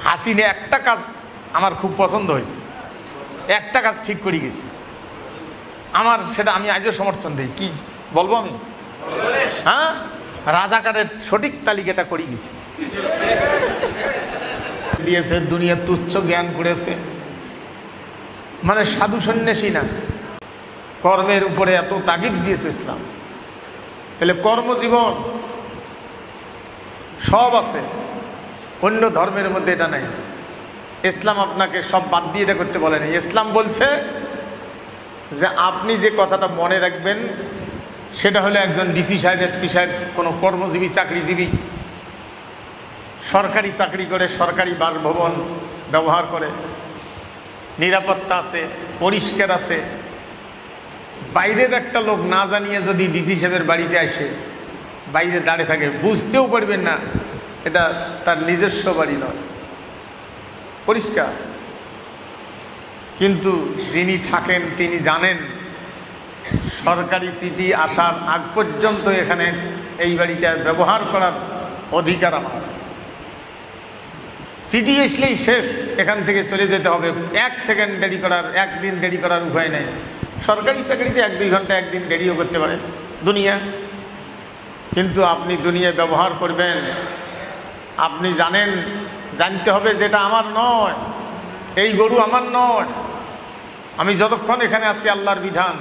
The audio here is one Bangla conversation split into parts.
হাসিনে একটা কাজ আমার খুব পছন্দ হয়েছে, একটা কাজ ঠিক করে গেছি আমার, সেটা আমি আজও সমর্থন দিই। কি বলবো আমি? হ্যাঁ, রাজাকারের সঠিক তালিকাটা করে গেছি। দিয়েছে দুনিয়ার তুচ্ছ জ্ঞান করেছে, মানে সাধু সন্ন্যাসী না, কর্মের উপরে এত তাগিদ দিয়েছে ইসলাম। তাহলে কর্মজীবন সব আছে, অন্য ধর্মের মধ্যে এটা নাই। ইসলাম আপনাকে সব বাদ দিয়ে এটা করতে বলেনি। ইসলাম বলছে যে আপনি যে কথাটা মনে রাখবেন সেটা হলো একজন ডিসি সাহেব, এসপি সাহেব, কোনো কর্মজীবী চাকরিজীবী, সরকারি চাকরি করে, সরকারি বাসভবন ব্যবহার করে, নিরাপত্তা আছে, পরিষ্কার আছে। বাইরের একটা লোক না জানিয়ে যদি ডিসি সাহেবের বাড়িতে আসে, বাইরে দাঁড়িয়ে থাকে, বুঝতেও পারবেন না এটা তার নিজস্ব বাড়ি নয়, পরিষ্কার। কিন্তু যিনি থাকেন তিনি জানেন সরকারি চিঠি আসার আগ পর্যন্ত এখানে এই বাড়িটা ব্যবহার করার অধিকার আমার। চিঠি আসলেই শেষ, এখান থেকে চলে যেতে হবে। এক সেকেন্ড দেরি করার, একদিন দেরি করার উপায় নেই। সরকারি চাকরিতে 1-2 ঘন্টা, একদিন দেরিও করতে পারে দুনিয়া। কিন্তু আপনি দুনিয়া ব্যবহার করবেন, আপনি জানেন, জানতে হবে যেটা আমার নয়, এই গরু আমার নয়। আমি যতক্ষণ এখানে আছি আল্লাহর বিধান,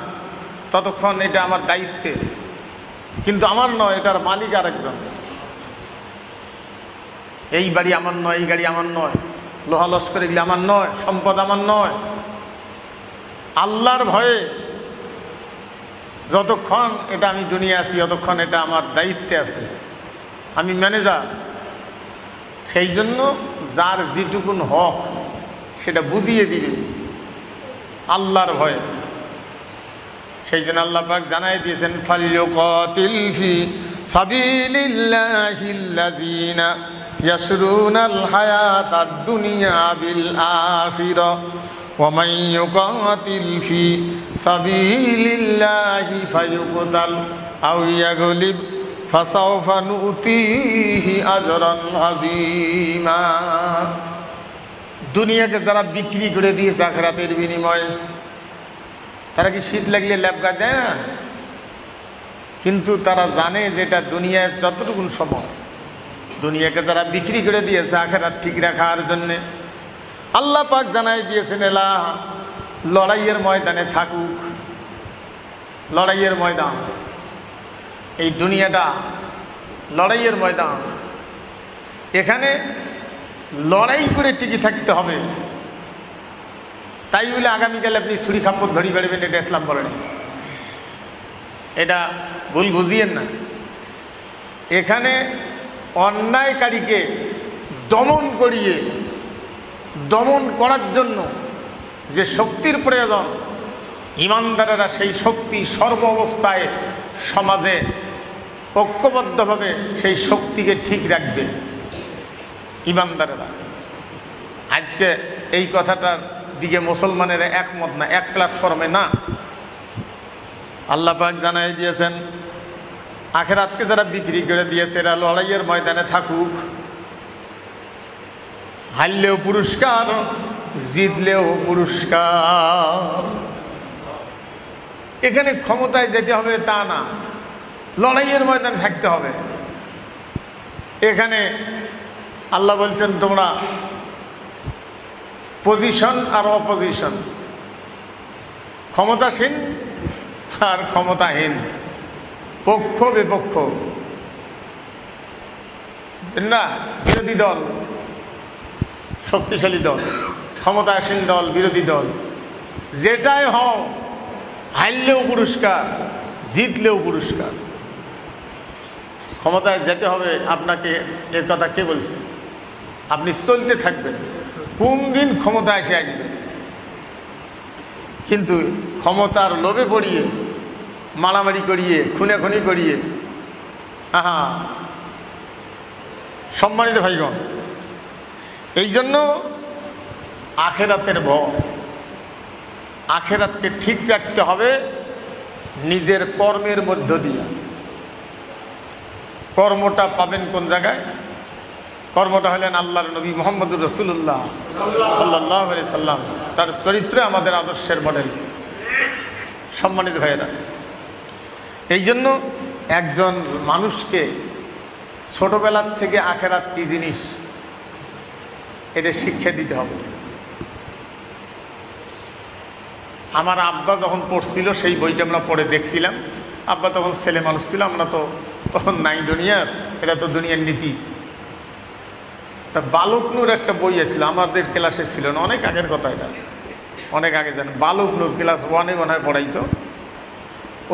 ততক্ষণ এটা আমার দায়িত্বে, কিন্তু আমার নয়, এটার মালিক আরেকজন। এই বাড়ি আমার নয়, এই গাড়ি আমার নয়, লোহা লস্কর এগুলি আমার নয়, সম্পদ আমার নয়। আল্লাহর ভয়ে যতক্ষণ এটা আমি দুনিয়া আছি, ততক্ষণ এটা আমার দায়িত্বে আছে, আমি ম্যানেজার। সেই জন্য যার যেটুকুন হক সেটা বুঝিয়ে দিবে আল্লাহর ভয়ে। সেই জন্য আল্লাহ পাক জানাই দিয়েছেন, ফালইউকাতিল ফি সাবিলিল্লাহিল্লাযীনা ইয়াশরুনাল হায়াতাদ দুনিয়া বিল আখিরা ওয়া মান ইউকাতিল ফি সাবিলিল্লাহি ফায়ুকতাল আও ইয়াগলিব ফাসাউফা নুতিহি আজরান আযীমা। দুনিয়াকে যারা বিক্রি করে দিয়েছে আখিরাতের বিনিময়ে, তারা কি শীত লাগলে ল্যাপগা দেয় না? কিন্তু তারা জানে যে এটা দুনিয়ায় যতটুকু সময়, দুনিয়াকে যারা বিক্রি করে দিয়েছে আখিরাত ঠিক রাখার জন্যে, আল্লাহ পাক জানাই দিয়েছেন এলা লড়াইয়ের ময়দানে থাকুক। লড়াইয়ের ময়দান, এই দুনিয়াটা লড়াইয়ের ময়দান। এখানে লড়াই করে টিকে থাকতে হবে। তাই বলে আগামীকাল আপনি ছুরি খাপ্পর ধরি বেড়বেন, এটা ইসলাম বলে না। এটা ভুল বুঝিয়েন না। এখানে অন্যায়কারীকে দমন করার জন্য যে শক্তির প্রয়োজন, ইমানদারেরা সেই শক্তি সর্ব অবস্থায় সমাজে ঐক্যবদ্ধভাবে সেই শক্তিকে ঠিক রাখবে ইমানদারেরা। আজকে এই কথাটার দিকে মুসলমানেরা একমত না, এক প্ল্যাটফর্মে না। আল্লাহ পাক জানাই দিয়েছেন আখিরাতকে যারা বিক্রি করে দিয়েছে এরা লড়াইয়ের ময়দানে থাকুক। হারলেও পুরস্কার, জিতলেও পুরস্কার। এখানে ক্ষমতায় যেতে হবে তা না, লড়াইয়ের ময়দানে থাকতে হবে। এখানে আল্লাহ বলছেন তোমরা পজিশন আর অপোজিশন, ক্ষমতাসীন আর ক্ষমতাহীন, পক্ষ বিপক্ষ না, বিরোধী দল, শক্তিশালী দল, ক্ষমতাসীন দল, বিরোধী দল, যেটাই হও, হারলেও পুরস্কার, জিতলেও পুরস্কার। ক্ষমতায় যেতে হবে আপনাকে, এর কথা কে বলছে? আপনি চলতে থাকবেন, কোন দিন ক্ষমতা এসে আসবে। কিন্তু ক্ষমতার লোভে পড়িয়ে, মারামারি করিয়ে, খুনাখুনি করিয়ে, সম্মানিত ভাইগণ, এই জন্য আখিরাতের ভয়, আখিরাতকে ঠিক রাখতে হবে নিজের কর্মের মধ্য দিয়ে। কর্মটা পাবেন কোন জায়গায়? কর্মটা হলেন আল্লাহর নবী মুহাম্মদুর রাসূলুল্লাহ সাল্লাল্লাহু আলাইহি সাল্লাম। তার চরিত্রে আমাদের আদর্শের মডেল। সম্মানিত ভাইয়েরা, এই জন্য একজন মানুষকে ছোটবেলার থেকে আখেরাত কি জিনিস এটা শিক্ষা দিতে হবে। আমার আব্বা যখন পড়ছিল সেই বইটা আমরা পড়ে দেখছিলাম। আব্বা তখন ছেলে মানুষ ছিল, আমরা তো তখন নাই দুনিয়ার, এটা তো দুনিয়ার নীতি। তা বালক নূর একটা বই আছিল, আমাদের ক্লাসে ছিল না, অনেক আগের কথা, এটা অনেক আগে জানেন। বালক নূর ক্লাস 1-এ মনে হয় পড়াইতো।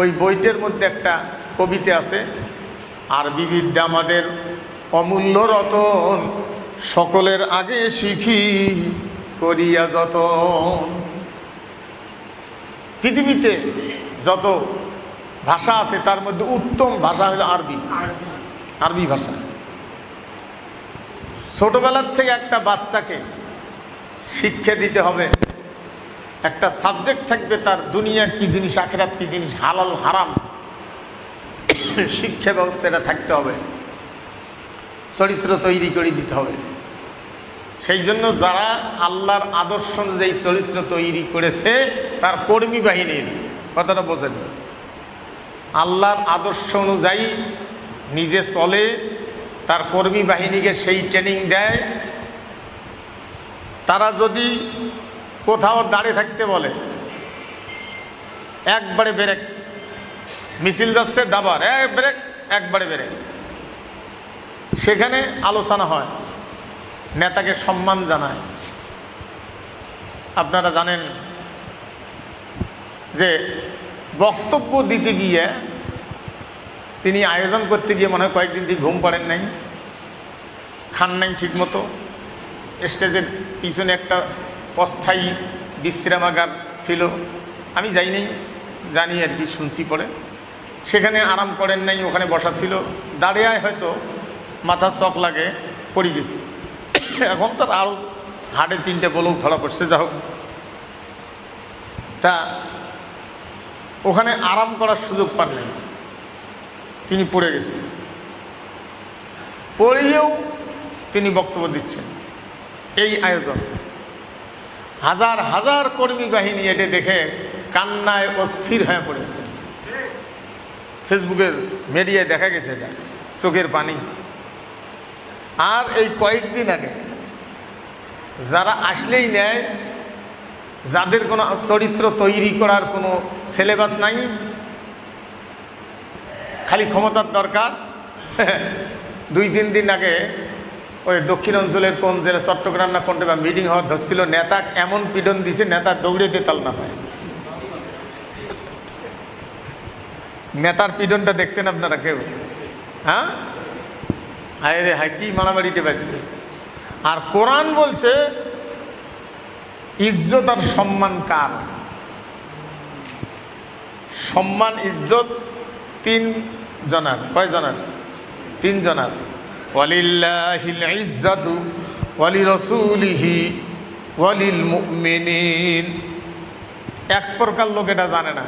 ওই বইটার মধ্যে একটা কবিতা আছে, আরবি বিদ্যা আমাদের অমূল্য রতন, সকলের আগে শিখি করিয়া যতন। পৃথিবীতে যত ভাষা আছে তার মধ্যে উত্তম ভাষা হলো আরবি ভাষা। ছোটবেলার থেকে একটা বাচ্চাকে শিক্ষা দিতে হবে, একটা সাবজেক্ট থাকবে তার দুনিয়া কি জিনিস, আখিরাত কি জিনিস, হালাল হারাম শিক্ষা ব্যবস্থা এটা থাকতে হবে, চরিত্র তৈরি করে দিতে হবে। সেই জন্য যারা আল্লাহর আদর্শ অনুযায়ী চরিত্র তৈরি করেছে তার কর্মী বাহিনীর কথাটা বোঝেন, আল্লাহর আদর্শ অনুযায়ী নিজে চলে, তার কর্মী বাহিনীকে সেই ট্রেনিং দেয়। তারা যদি কোথাও দাঁড়িয়ে থাকতে বলে, একবারে ব্রেক, মিছিল যাচ্ছে দাবার ব্রেক, একবারে ব্রেক। সেখানে আলোচনা হয়, নেতাকে সম্মান জানায়। আপনারা জানেন যে বক্তব্য দিতে গিয়ে তিনি আয়োজন করতে গিয়ে মনে হয় কয়েকদিন থেকে ঘুম পাড়েন নাই, খান নাই ঠিক মতো। স্টেজের পিছনে একটা অস্থায়ী বিশ্রামাগার ছিল, আমি যাই নাই, জানি আর কি, শুনছি পরে। সেখানে আরাম করেন নাই, ওখানে বসা ছিল, দাঁড়িয়ে হয়তো মাথা চক লাগে পড়ে গেছে। এখন তার আরও হাড়ে 3টে বলক ধরা পড়ছে, যা হোক। তা ওখানে আরাম করার সুযোগ পান নাই, তিনি পড়ে গেছেন। পড়েও তিনি বক্তব্য দিচ্ছেন। এই আয়োজন, হাজার হাজার কর্মী বাহিনী এটা দেখে কান্নায় অস্থির হয়ে পড়েছে। ফেসবুকের মিডিয়ায় দেখা গেছে, এটা চোখের পানি। আর এই কয়েকদিন আগে যারা আসলেই নেয়, যাদের কোনো চরিত্র তৈরি করার কোনো সিলেবাস নাই, খালি ক্ষমতার দরকার। 2-3 দিন আগে ওই দক্ষিণ অঞ্চলের কোন জেলা, চট্টগ্রাম না কোনটা বা মিটিং হওয়ার ধরছিল, নেতা এমন পীড়ন দিছে নেতা দৌড়ে তেতাল না পায়। নেতার পীড়নটা দেখছেন আপনারা কেউ? হ্যাঁ, হায় রে হায়, কি মারামারিতে বাজছে। আর কোরআন বলছে ইজ্জত আর সম্মান কার? সম্মান ইজ্জত 3 জনার। কয় জনার? 3 জনার। ওয়ালিল্লাহিল ইজ্জাতু ওয়ালিরাসূলিহি ওয়ালিল মুমিনিন। এক প্রকার লোক এটা জানে না,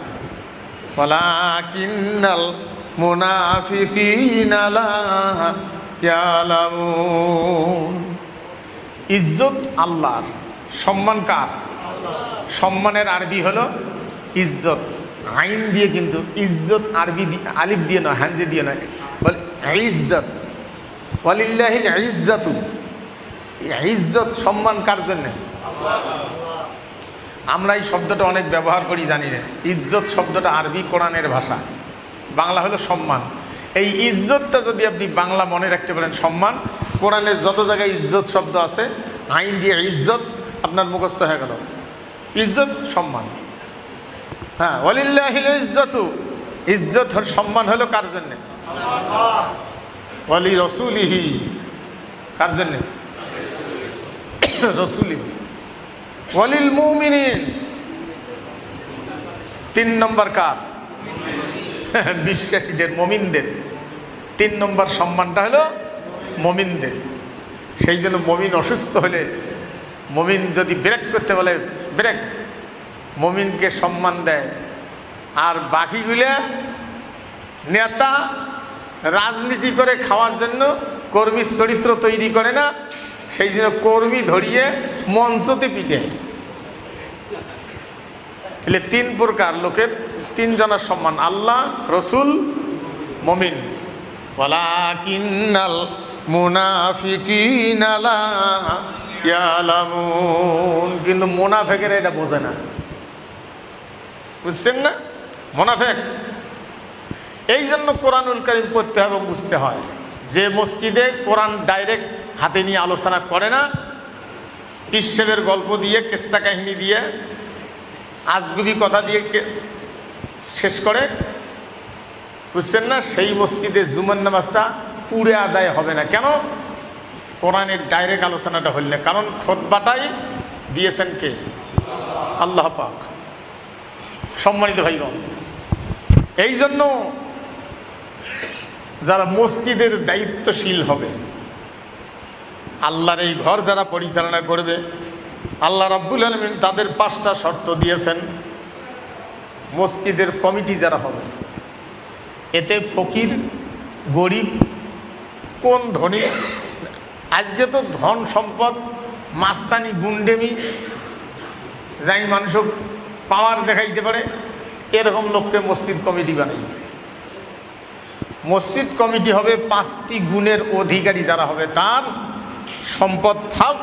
ওয়ালাকিন্নাল মুনাফিকিনা লা ইয়ালামুন। ইজ্জত আল্লাহর, সম্মান কার? সম্মানের আরবি হলো ইজ্জত, আইন দিয়ে, কিন্তু ইজ্জত আরবি আলিফ দিয়ে নয়, হানজে দিয়ে নয়, বলে ইজ্জত। ওয়ালিল্লাহিল ইজ্জাতু, ইজ্জত সম্মান কার জন্যে? আমরা এই শব্দটা অনেক ব্যবহার করি, জানি না। ইজ্জত শব্দটা আরবি, কোরআনের ভাষা, বাংলা হলো সম্মান। এই ইজ্জতটা যদি আপনি বাংলা মনে রাখতে পারেন, সম্মান, কোরআনের যত জায়গায় ইজ্জত শব্দ আছে আইন দিয়ে ইজ্জত আপনার মুখস্থ হয়ে গেল। ইজ্জত সম্মান, হ্যাঁ। ওয়ালিল্লাহিল ইজ্জাতু, ইজ্জত সম্মান হলো কার জন্যে? ওয়ালি রাসূলিহি, কার জন্যে? রাসূলিহি। ওয়ালিল মুমিনিন, 3 নম্বর কার? বিশ্বাসীদের, মুমিনদের। 3 নম্বর সম্মানটা হলো মুমিনদের। সেই জন্য মুমিন অসুস্থ হলে, মুমিন যদি ব্রেক করতে বলে ব্রেক, মুমিনকে সম্মান দেয়। আর বাকিগুলা নেতা রাজনীতি করে খাওয়ার জন্য কর্মীর চরিত্র তৈরি করে না, সেই জন্য কর্মী ধরিয়ে মঞ্চতে পিটে। তাহলে তিন প্রকার লোকের তিনজনের সম্মান, আল্লাহ, রসুল, মুমিন। ওয়ালাকিন্নাল মুনাফিকিনা লা ইয়ালামুন, কিন্তু মুনাফিকেরা এটা বোঝে না, বুঝছেন না? মুনাফিক। এই জন্য কোরআনুল কারীম পড়তে হবে, বুঝতে হয়। যে মসজিদে কোরআন ডাইরেক্ট হাতে নিয়ে আলোচনা করে না, পিসের গল্প দিয়ে, কিস্সা কাহিনী দিয়ে, আজগুবি কথা দিয়ে শেষ করে, বুঝছেন না? সেই মসজিদে জুমার নামাজটা পুরে আদায় হবে না। কেন? কোরআনের ডাইরেক্ট আলোচনাটা হল না। কারণ খুতবাটাই দিয়েছেন কে? আল্লাহ পাক। সম্মানিত ভাইগণ, এই জন্য যারা মসজিদের দায়িত্বশীল হবে, আল্লাহর এই ঘর যারা পরিচালনা করবে, আল্লাহ রাব্বুল আলামিন তাদের 5টা শর্ত দিয়েছেন। মসজিদের কমিটি যারা হবে, এতে ফকির, গরিব, কোন ধনী, আজকে তো ধন সম্পদ, মাস্তানি, গুন্ডেমি, যাই মানুষ পাওয়ার দেখাইতে পারে, এরকম লোককে মসজিদ কমিটি বানাই। মসজিদ কমিটি হবে 5টি গুণের অধিকারী যারা হবে, তার সম্পদ থাক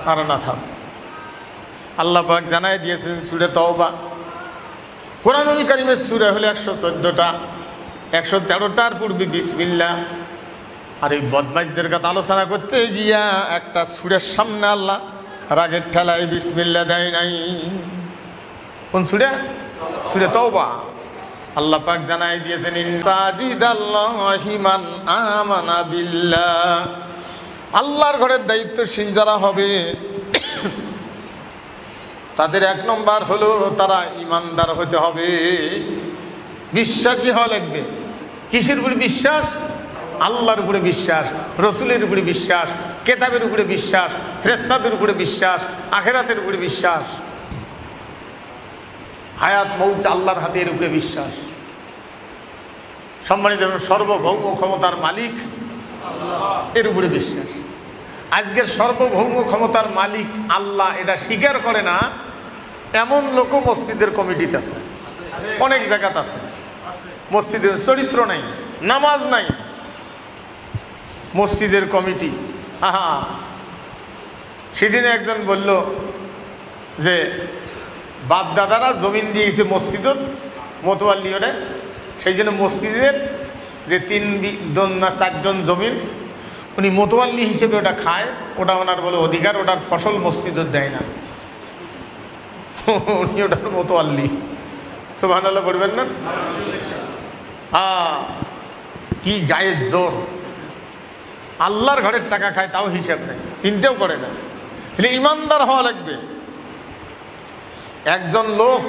আর না থাক। আল্লাহ পাক জানাই দিয়েছেন সূরা তাওবা। কোরআনুল কারীমের সূরা হলো 114টা, 113টার পূর্বে বিসমিল্লাহ। আর এই বদমাইশদের কথা আলোচনা করতে গিয়া একটা সূরার সামনে আল্লাহ রাগের ঠেলায় বিসমিল্লাহ দেয় নাই। কোন সূরা? সূরা তাওবা। আল্লাহ পাক জানাই দিয়েছেন সাজিদাল্লাহি মান আমানা বিল্লাহ। আল্লাহর ঘরের দায়িত্বশীল যারা হবে তাদের 1 নম্বর হলো তারা ইমানদার হতে হবে, বিশ্বাসী হওয়া লাগবে। কিসের উপরে বিশ্বাস? আল্লাহর উপরে বিশ্বাস, রসুলের উপরে বিশ্বাস, কেতাবের উপরে বিশ্বাস, ফেরেশতাদের উপরে বিশ্বাস, আখিরাতের উপরে বিশ্বাস, হায়াত মৌত আল্লাহর হাতের উপরে বিশ্বাস। সম্মানিত সর্বভৌম ক্ষমতার মালিক এর উপরে বিশ্বাস। আজকের সর্বভৌম ক্ষমতার মালিক আল্লাহ এটা স্বীকার করে না এমন লোকও মসজিদের কমিটিতে আছে, অনেক জায়গাতে আছে। মসজিদের চরিত্র নাই, নামাজ নাই, মসজিদের কমিটি। আহা, সেদিনে একজন বলল যে বাপ দাদারা জমিন দিয়েছে মসজিদত, মতোয়াল্লি ওটা, সেই জন্য মসজিদের যে 3 জন না 4 জন জমিন উনি মতোয়াল্লি হিসেবে ওটা খায়, ওটা ওনার বলে অধিকার, ওটার ফসল মসজিদত দেয় না, উনি ওটার মতোয়াল্লি। সুবহানাল্লাহ বলবেন না? কি গায়ের জোর! আল্লাহর ঘরের টাকা খায়, তাও হিসাব নেই, চিন্তাও করে না। তাহলে ইমানদার হওয়া লাগবে। একজন লোক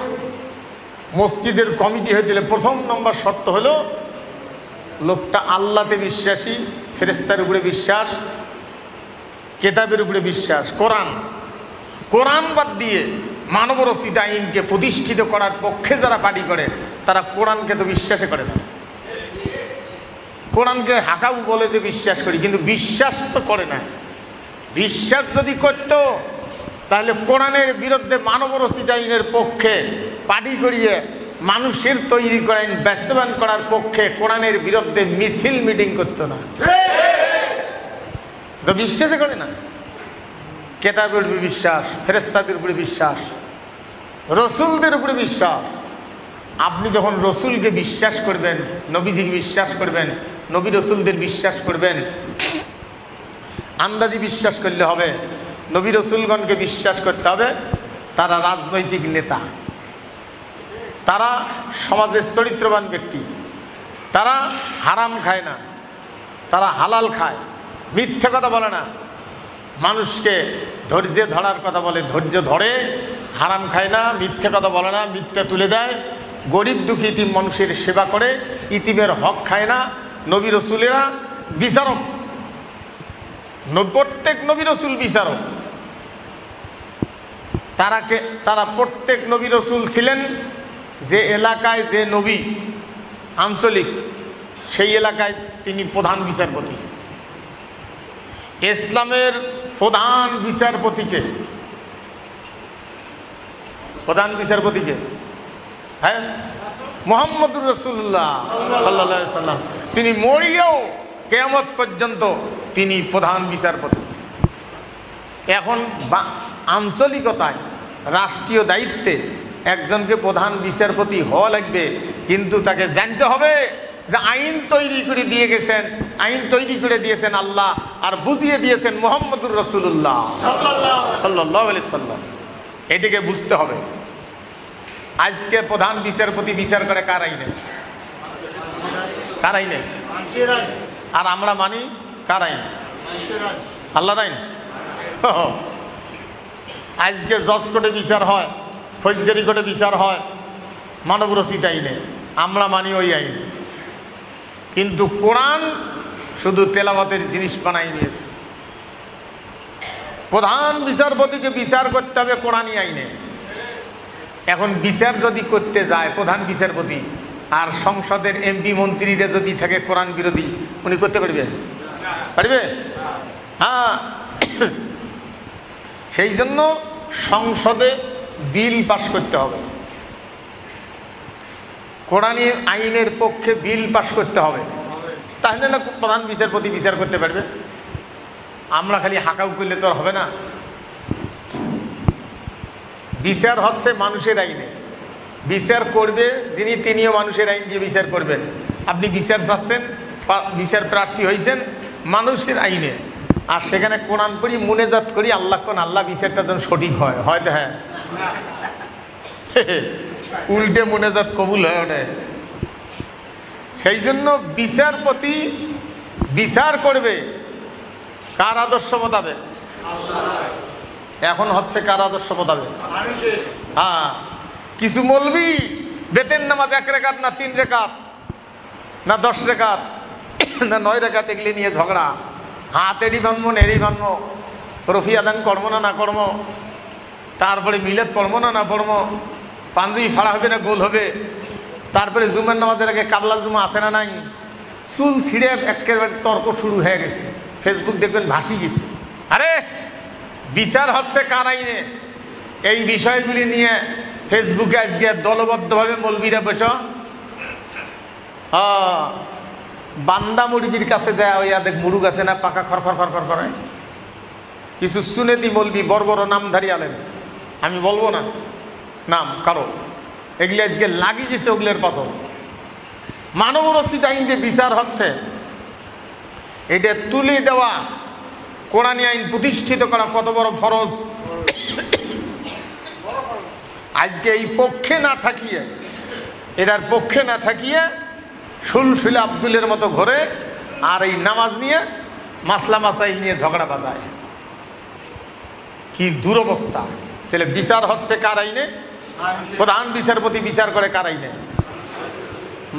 মসজিদের কমিটি হয়ে দিলে 1 নম্বর শর্ত হলো লোকটা আল্লাহতে বিশ্বাসী, ফেরেশতার উপরে বিশ্বাস, কেতাবের উপরে বিশ্বাস। কোরআন বাদ দিয়ে মানবরচিত আইনকে প্রতিষ্ঠিত করার পক্ষে যারা পার্টি করে তারা কোরআনকে তো বিশ্বাসে করে না। কোরআনকে হাকাউ বলে যে বিশ্বাস করি, কিন্তু বিশ্বাস তো করে না। বিশ্বাস যদি করত তাহলে কোরআনের বিরুদ্ধে মানবরচিত আইনের পক্ষে পার্টি করিয়ে মানুষের তৈরি করেন বাস্তবায়ন করার পক্ষে কোরআনের বিরুদ্ধে মিছিল মিটিং করতো না। তো বিশ্বাসে করে না। কেতাবের উপরে বিশ্বাস, ফেরেশতাদের উপরে বিশ্বাস, রসুলদের উপরে বিশ্বাস। আপনি যখন রসুলকে বিশ্বাস করবেন, নবীজিকে বিশ্বাস করবেন, নবী রসুলদের বিশ্বাস করবেন, আন্দাজি বিশ্বাস করলে হবে। নবী রসুলগণকে বিশ্বাস করতে হবে তারা রাজনৈতিক নেতা, তারা সমাজের চরিত্রবান ব্যক্তি, তারা হারাম খায় না, তারা হালাল খায়, মিথ্যে কথা বলে না, মানুষকে ধৈর্যে ধরার কথা বলে, ধৈর্য ধরে, হারাম খায় না, মিথ্যে কথা বলে না, মিথ্যে তুলে দেয়, গরিব দুঃখী ইতিম মানুষের সেবা করে, ইতিমের হক খায় না। নবী রসুলেরা বিচারক, প্রত্যেক নবী রসুল বিচারক। তারা প্রত্যেক নবী রসুল ছিলেন যে এলাকায় যে নবী আঞ্চলিক, সেই এলাকায় তিনি প্রধান বিচারপতি। ইসলামের প্রধান বিচারপতিকে হ্যাঁ মুহাম্মদুর রাসূলুল্লাহ সাল্লাল্লাহু আলাইহি সাল্লাম, তিনি মরিয়াও কিয়ামত পর্যন্ত তিনি প্রধান বিচারপতি। এখন আঞ্চলিকতায় রাষ্ট্রীয় দায়িত্বে একজনকে প্রধান বিচারপতি হওয়া লাগবে, কিন্তু তাকে জানতে হবে যে আইন তৈরি করে দিয়েছেন আল্লাহ, আর বুঝিয়ে দিয়েছেন মুহাম্মদুর রাসূলুল্লাহ সাল্লাল্লাহু আলাইহি সাল্লাম। এটাকে বুঝতে হবে। আজকে প্রধান বিচারপতি বিচার করে কার আইনে? আর আমরা মানি কার আইন? আল্লাহর আইন। আজকে জজ কোর্টে বিচার হয়, ফৌজদারি কোর্টে বিচার হয় মানবরচিত আইনে, আমরা মানি ওই আইন। কিন্তু কোরআন শুধু তেলাওয়াতের জিনিস বানাই নিয়েছে। প্রধান বিচারপতিকে বিচার করতে হবে কোরআনী আইনে। এখন বিচার যদি করতে যায় প্রধান বিচারপতি, আর সংসদের এমপি মন্ত্রীরা যদি থাকে কোরআন বিরোধী, উনি করতে পারবে? হ্যাঁ। সেই জন্য সংসদে বিল পাস করতে হবে, কোরআনী আইনের পক্ষে বিল পাস করতে হবে, তাহলে না প্রধান বিচারপতি বিচার করতে পারবে। আমরা খালি হাঁকাউ করলে তো আর হবে না। বিচার হচ্ছে মানুষের আইনে, বিচার করবে যিনি, তিনিও মানুষের আইন দিয়ে বিচার করবেন। আপনি বিচার চাচ্ছেন, বিচার প্রার্থী হয়েছেন মানুষের আইনে, আর সেখানে কোরআন পড়ি মুনাজাত করি আল্লাহ কোন আল্লাহ বিচারটা যেন সঠিক হয়, হয়তো হ্যাঁ উল্টে মুনাজাত কবুল হয় না। সেই জন্য বিচারপতি বিচার করবে কার আদর্শ মোতাবেক? এখন হচ্ছে কার আদর্শ মোতাবেক? হ্যাঁ। কিছু মৌলবি বেতেন নামাজ 1 রাকাত না 3 রাকাত না 10 রাকাত না 9 রাকাত এগুলি নিয়ে ঝগড়া, হাত এড়ি বানব নেড়ি বানব, রফি আদান কর্ম না কর্ম, তারপরে মিলাদ পড়বো না পড়বো, পাঞ্জাবি ফাড়া হবে না গোল হবে, তারপরে জুমার নামাজের আগে কাবলাল জুমা আছে না নাই, চুল ছিঁড়ে একেবারে তর্ক শুরু হয়ে গেছে। ফেসবুক দেখবেন ভাসি গেছে। আরে বিচার হচ্ছে কার আইনে? এই বিষয়গুলি নিয়ে ফেসবুকে আজকে দলবদ্ধভাবে মৌলবীরা বসে বান্দা মুরগির কাছে যায়, ওই দেখ মুরুগ আছে না পাকা খরখর খরখর করে। কিছু সুনেতি মৌলবি বড় বড় নামধারী আলেম, আমি বলবো না নাম কারো, এগুলি আজকে লাগিয়ে গেছে ওগুলোর পাশে। মানবরচিত আইন দিয়ে বিচার হচ্ছে, এটা তুলে দেওয়া, কোরআনী আইন প্রতিষ্ঠিত করা কত বড় ফরজ। আজকে এই পক্ষে না থাকিয়ে, এটার পক্ষে না থাকিয়ে সুলসুলে আব্দুলের মতো ঘরে আর এই নামাজ নিয়ে মাসলা মাসাইল নিয়ে ঝগড়া বাজায়, কি দুরবস্থা। তাহলে বিচার হচ্ছে কার আইনে? প্রধান বিচারপতি বিচার করে কার আইনে?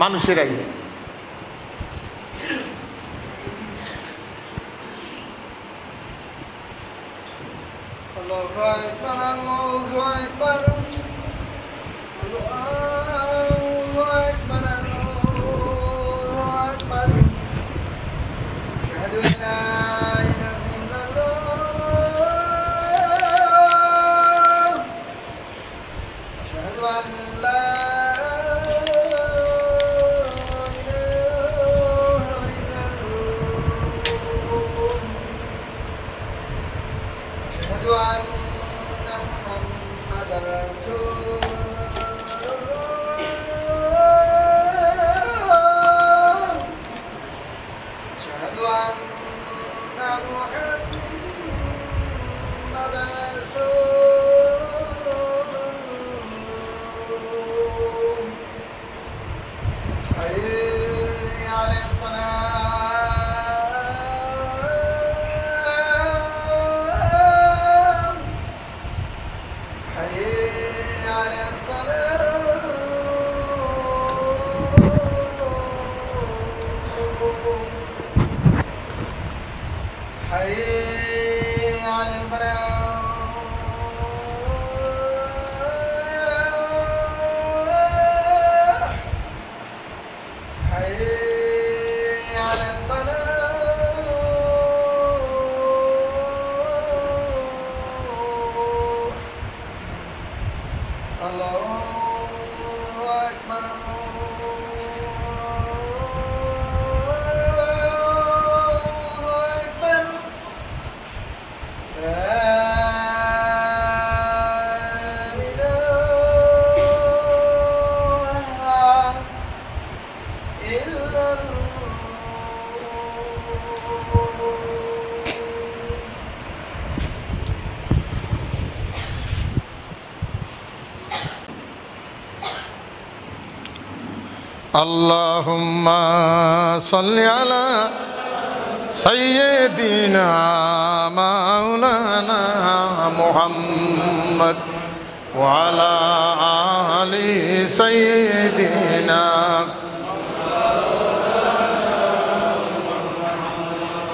মানুষের আইনে। আল্লাহুম্মা সাল্লি আলা সাইয়্যিদিনা মাওলানা মুহাম্মদ ওয়া আলা আলি সাইয়্যিদিনা।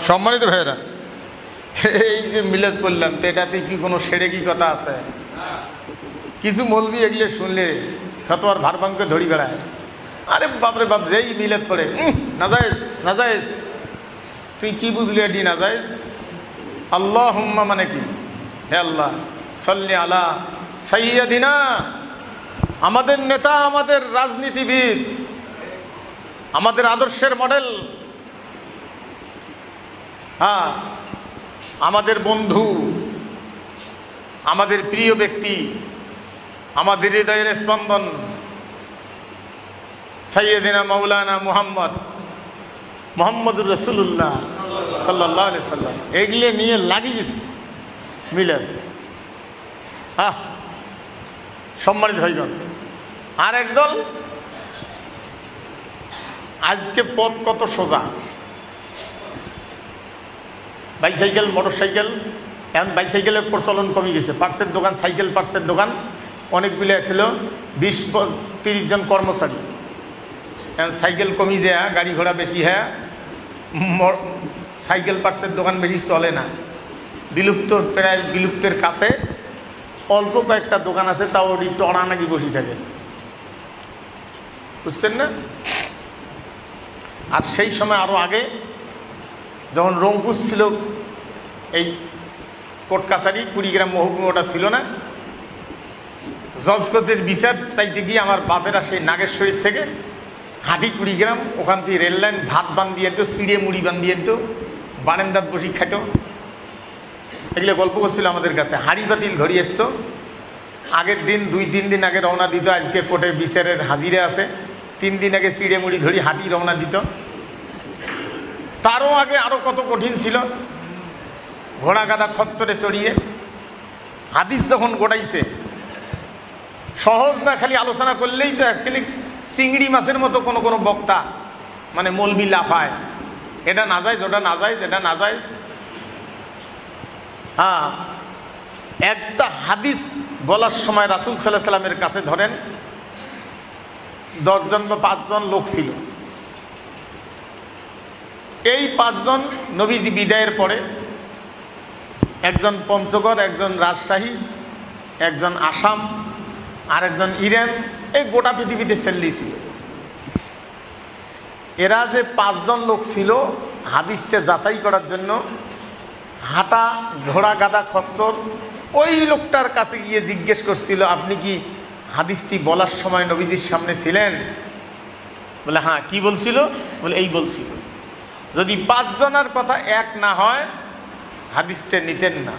সম্মানিত ভাইরা, এই যে মিলাদ বললাম তো এটাতে কি কোনো সেরে কি কথা আছে? কিছু মৌলবি এগুলো শুনলে ফতোয়ার ভারবাঙ্কে ধরি বেড়ায়। আরে বাপরে বাপ, যেই মিলাদ পড়ে নাজায়েজ নাজায়েজ। তুই কি বুঝলি এটি নাজায়েজ? আল্লাহুম্মা মানে কি? হে আল্লাহ সাল্লি আলা সাইয়্যিদিনা, আমাদের নেতা, আমাদের রাজনীতিবিদ, আমাদের আদর্শের মডেল, হ্যাঁ আমাদের বন্ধু, আমাদের প্রিয় ব্যক্তি, আমাদের হৃদয়ের স্পন্দন সাইয়্যিদিনা মাওলানা মুহাম্মদুর রাসূলুল্লাহ সাল্লাল্লাহু আলাইহি সাল্লাম, এগুলো নিয়ে লাগিয়ে গেছে মিলাদ। সম্মানিত হইগণ, আর একদল আজকে পথ কত সোজা, বাইসাইকেল মোটর সাইকেল। এখন বাইসাইকেলের প্রচলন কমে গেছে। পার্টসের দোকান, সাইকেল পার্টসের দোকান অনেকগুলি আসছিল, 20-30 জন কর্মচারী। এখন সাইকেল কমে যায়, গাড়ি ঘোড়া বেশি, হ্যাঁ সাইকেল পার্টসের দোকান বেশি চলে না, বিলুপ্ত, প্রায় বিলুপ্তের কাছে। অল্প কয়েকটা দোকান আছে, তাও ওই টড়া নাকি বসে থাকে, বুঝছেন না? আর সেই সময় আরও আগে যখন রংপুর ছিল, এই কোর্ট কাছারি, কুড়িগ্রাম মহকুমাটা ছিল না, জজকোর্টের বিচার চাইতে গিয়ে আমার বাপেরা সেই নাগেশ্বরীর থেকে হাঁটি কুড়িগ্রাম, ওখান থেকে রেল লাইন ভাত বান্ধিয়ে আনতো, সিঁড়ে মুড়ি বান্ধিয়ে আনতো, বারান্দাত বসি খাইত। এগুলো গল্প করছিল আমাদের কাছে। হাঁড়ি বাতিল ধরিয়ে আসতো, আগের দিন 2-3 দিন আগে রওনা দিত। আজকে কোর্টে বিচারের হাজিরা আছে, 3 দিন আগে সিঁড়ে মুড়ি ধরি হাঁটি রওনা দিত। তারও আগে আরও কত কঠিন ছিল, ঘোড়া গাদা খচ্চরে চড়িয়ে। হাদিস যখন গোটাইছে, সহজ না, খালি আলোচনা করলেই তো আজকাল চিংড়ি মাছের মতো কোনো কোনো বক্তা মানে মৌলবি লাফায়, এটা নাজায়েজ, ওটা নাজায়েজ, এটা নাজায়েজ। হ্যাঁ, একটা হাদিস বলার সময় রাসূল সাল্লাল্লাহু আলাইহি সাল্লামের কাছে ধরেন 10 জন বা 5 জন লোক ছিল। এই 5 জন নবীজি বিদায়ের পরে, একজন পঞ্চগড়, একজন রাজশাহী, একজন আসাম, আর একজন ইরান, এই গোটা পৃথিবীতে সেল্লি ছিল। এরা যে 5 জন লোক ছিল, হাদিসটা যাচাই করার জন্য হাঁটা ঘোড়া গাদা খচ্চর ওই লোকটার কাছে গিয়ে জিজ্ঞেস করছিল, আপনি কি হাদিসটি বলার সময় নবীজির সামনে ছিলেন? বলে হ্যাঁ। কি বলছিল? বলে এই বলছিল। যদি 5 জনের কথা এক না হয় হাদিসটা নিতেন না,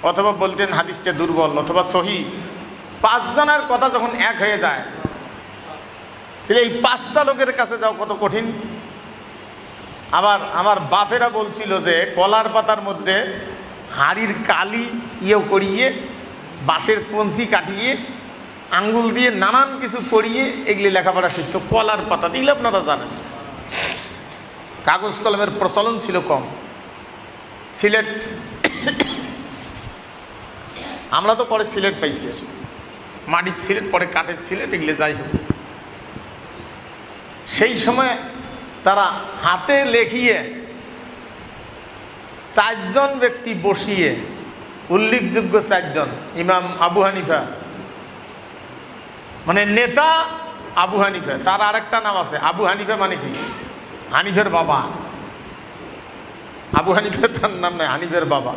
অথবা বলতেন হাদিসটা দুর্বল অথবা সহি। 5 জনের কথা যখন এক হয়ে যায়, তাহলে এই 5টা লোকের কাছে যাও কত কঠিন। আবার আমার বাপেরা বলছিল যে কলার পাতার মধ্যে হাড়ির কালি করিয়ে, বাঁশের কঞ্চি কাটিয়ে, আঙ্গুল দিয়ে নানান কিছু করিয়ে এগুলি লেখাপড়া শিখত। কলার পাতা দিলে আপনারা জানেন, কাগজ কলমের প্রচলন ছিল কম। সিলেট, আমরা তো পরে সিলেট পাইছি, মাটির সিলেট, পরে কাঠের সিলেট, এগুলো যাই হোক। সেই সময় তারা হাতে লেখিয়ে 4 জন ব্যক্তি বসিয়ে, উল্লেখযোগ্য 4 জন, ইমাম আবু হানিফা মানে নেতা আবু হানিফা, তার আরেকটা নাম আছে আবু হানিফা, মানে কি হানিফের বাবা। আবু হানিফা তার নাম নয়, হানিফের বাবা।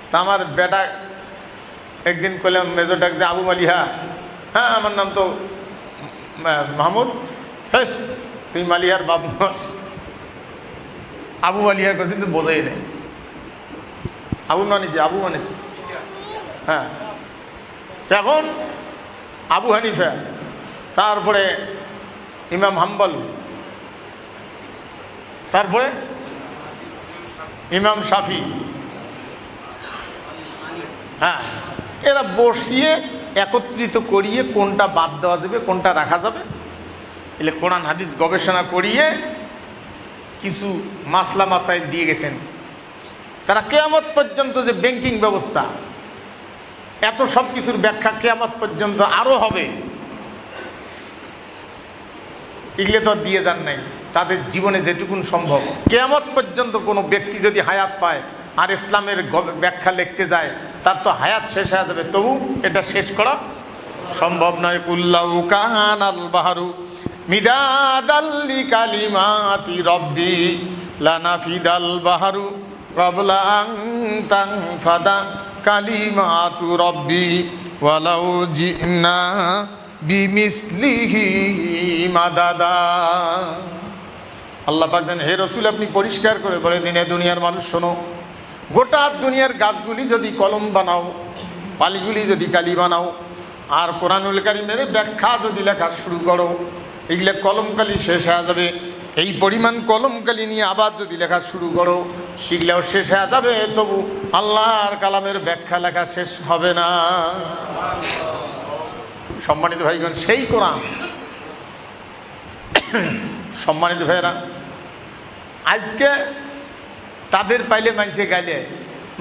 তা আমার বেটা একদিন কইলাম, মেজর ডাক যে আবু মালিহা, হ্যাঁ আমার নাম তো মাহমুদ। হ্যাঁ তুই মালিহার বাপ মাস। আবু মালিহা কাছে তো বোঝাই নেই। আবু মানে কি? আবু মানে কি? হ্যাঁ, এখন আবু হানিফা, তারপরে ইমাম হাম্বল, তারপরে ইমাম শাফি। হ্যাঁ, এরা বসিয়ে একত্রিত করিয়ে কোনটা বাদ দেওয়া যাবে, কোনটা রাখা যাবে, এলে কোরআন হাদিস গবেষণা করিয়ে কিছু মাসলা মাসাইল দিয়ে গেছেন। তারা কিয়ামত পর্যন্ত যে ব্যাংকিং ব্যবস্থা, এত সব কিছুর ব্যাখ্যা কিয়ামত পর্যন্ত আরও হবে, এগুলো তো দিয়ে যান নাই। তাদের জীবনে যেটুকুন সম্ভব, কিয়ামত পর্যন্ত কোনো ব্যক্তি যদি হায়াত পায় আর ইসলামের ব্যাখ্যা লিখতে যায়, তার তো হায়াত শেষ হয়ে যাবে, তবু এটা শেষ করা সম্ভব নয়। কুল্লাউ কানাল বাহরু মিদাদাল লিকালিমাতি রব্বি লানাফিদাল বাহরু ক্বাবলা আন তানফাদা কালিমাতু রব্বি ওয়ালাউ জিনা বিমিসলিহি মাদাদা। আল্লাহ পাক জানেন, হে রাসূল আপনি পরিষ্কার করে বলে দিন, দুনিয়ার মানুষ শোনো, গোটা দুনিয়ার গাছগুলি যদি কলম বানাও, পালিগুলি যদি কালি বানাও, আর কোরআনুল কারীমের ব্যাখ্যা যদি লেখা শুরু করো, এগুলো কলমকালি শেষ হয়ে যাবে। এই পরিমাণ কলমকালি নিয়ে আবার যদি লেখা শুরু করো, সেগুলোও শেষ হয়ে যাবে, তবু আল্লাহর কালামের ব্যাখ্যা লেখা শেষ হবে না। সম্মানিত ভাইগণ, সেই কোরআন, সম্মানিত ভাইয়েরা, আজকে তাদের পাইলে মানুষে গাইলে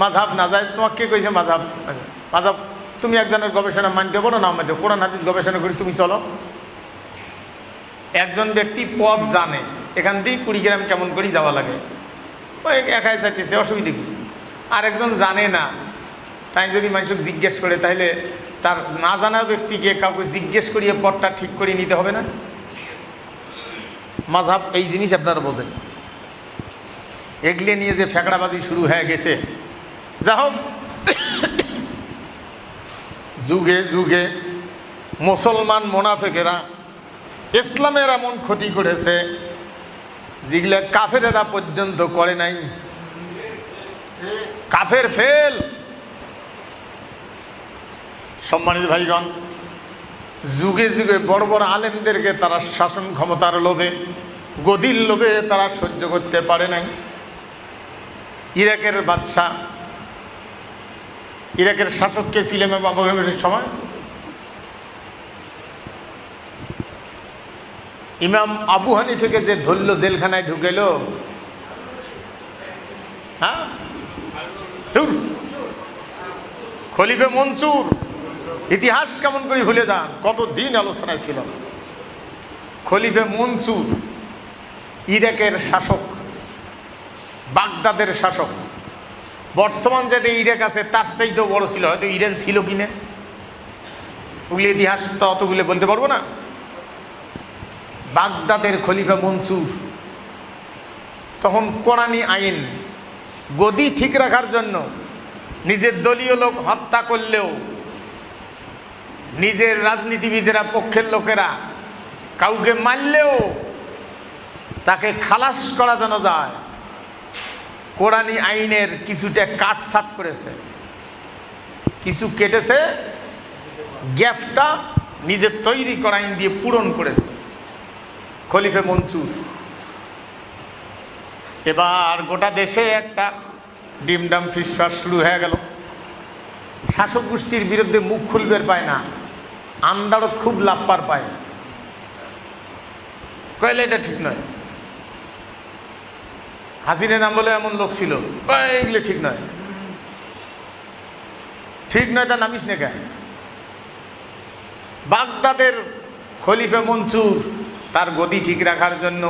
মাযহাব না যায়, তোমাকে কে কইছে মাযহাব? মাযহাব তুমি একজনের গবেষণা মানতে পারো না মানতে, কোরআন হাদিস গবেষণা করি তুমি চলো। একজন ব্যক্তি পথ জানে, এখান থেকে 20 গ্রাম কেমন করে যাওয়া লাগে, ওই একাই চাইতেছে, অসুবিধা কি? আর একজন জানে না, তাই যদি মানুষকে জিজ্ঞেস করে, তাহলে তার না জানা ব্যক্তিকে কাউকে জিজ্ঞেস করিয়ে পথটা ঠিক করে নিতে হবে না? মাযহাব এই জিনিস আপনারা বোঝেন। এগুলো নিয়ে যে ফেকড়াবাজি শুরু হয়ে গেছে, যা হোক, যুগে যুগে মুসলমান মুনাফিকেরা ইসলামের এমন ক্ষতি করেছে যেগুলো কাফেরেরা পর্যন্ত করে নাই। কাফের ফেল। সম্মানিত ভাইগণ, যুগে যুগে বড় বড় আলেমদেরকে তারা শাসন ক্ষমতার লোভে, গদির লোভে তারা সহ্য করতে পারে নাই। ইরাকের বাদশাহ, ইরাকের শাসক কে ছিলেন আবু হানিফার সময়? ইমাম আবু হানিফাকে যে ধরল, জেলখানায় ঢুকেল, হ্যাঁ, খলিফা মনসুর। ইতিহাস কেমন করে ভুলে যান, কতদিন আলোচনায় ছিল। খলিফা মনসুর ইরাকের শাসক, বাগদাদের শাসক। বর্তমান যেটা ইরাক আছে তার চাইতেও বড় ছিল, হয়তো ইরান ছিল কিনা, ওগুলি ইতিহাস তো অতগুলো বলতে পারবো না। বাগদাদের খলিফা মনসুর তখন কোরআনী আইন গদি ঠিক রাখার জন্য নিজের দলীয় লোক হত্যা করলেও, নিজের রাজনীতিবিদেরা, পক্ষের লোকেরা কাউকে মারলেও তাকে খালাস করা যেন যায়, কোরআনী আইনের কিছুটা কাটছাট করেছে, কিছু কেটেছে, গ্যাপটা নিজের তৈরি করা আইন দিয়ে পূরণ করেছে খলিফা মনসুর। এবার গোটা দেশে একটা ডিমডাম ফিসফাস শুরু হয়ে গেল। শাসক গোষ্ঠীর বিরুদ্ধে মুখ খুলবে পায় না, আন্দারত খুব লাভবার পায়, কইলে এটা ঠিক নয়। হাসিনের নাম বলে এমন লোক ছিল, এগুলো ঠিক নয়, ঠিক নয়, তা নামিস না কেন? বাগদাদের খলিফা মনসুর তার গদি ঠিক রাখার জন্য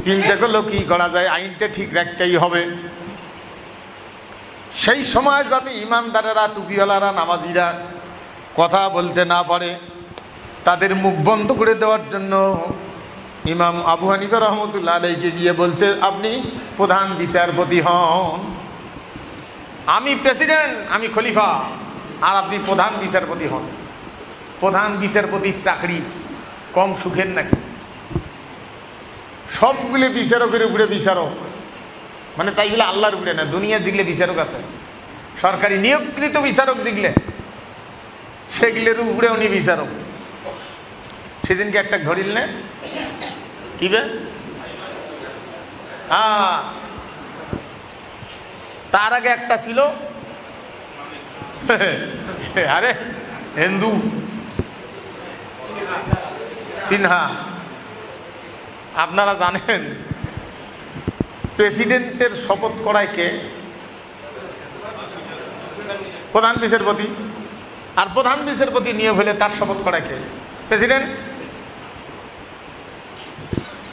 চিন্তা করলো কি করা যায়, আইনটা ঠিক রাখতেই হবে। সেই সময় যাতে ইমানদারেরা, টুপিওয়ালারা, নামাজিরা কথা বলতে না পারে, তাদের মুখ বন্ধ করে দেওয়ার জন্য ইমাম আবু হানিফা রহমতুল্লাহ আলাইকে গিয়ে বলছে, আপনি প্রধান বিচারপতি হন, আমি প্রেসিডেন্ট, আমি খলিফা, আর আপনি প্রধান বিচারপতি হন। প্রধান বিচারপতির চাকরি কম সুখের নাকি? সবগুলো বিচারকের উপরে বিচারক, মানে তাই বলে আল্লাহর উপরে না, দুনিয়া যেগুলো বিচারক আছে, সরকারি নিয়োগকৃত বিচারক যেগুলো, সেগুলোর উপরে উনি বিচারক। সেদিনকে একটা ধরিল না কি বে, হ্যাঁ, তার আগে একটা ছিল, আরে হিন্দু সিনহা। আপনারা জানেন প্রেসিডেন্টের শপথ করায় কে? প্রধান বিচারপতি। আর প্রধান বিচারপতি নিয়োগ হলে তার শপথ করায় কে? প্রেসিডেন্ট।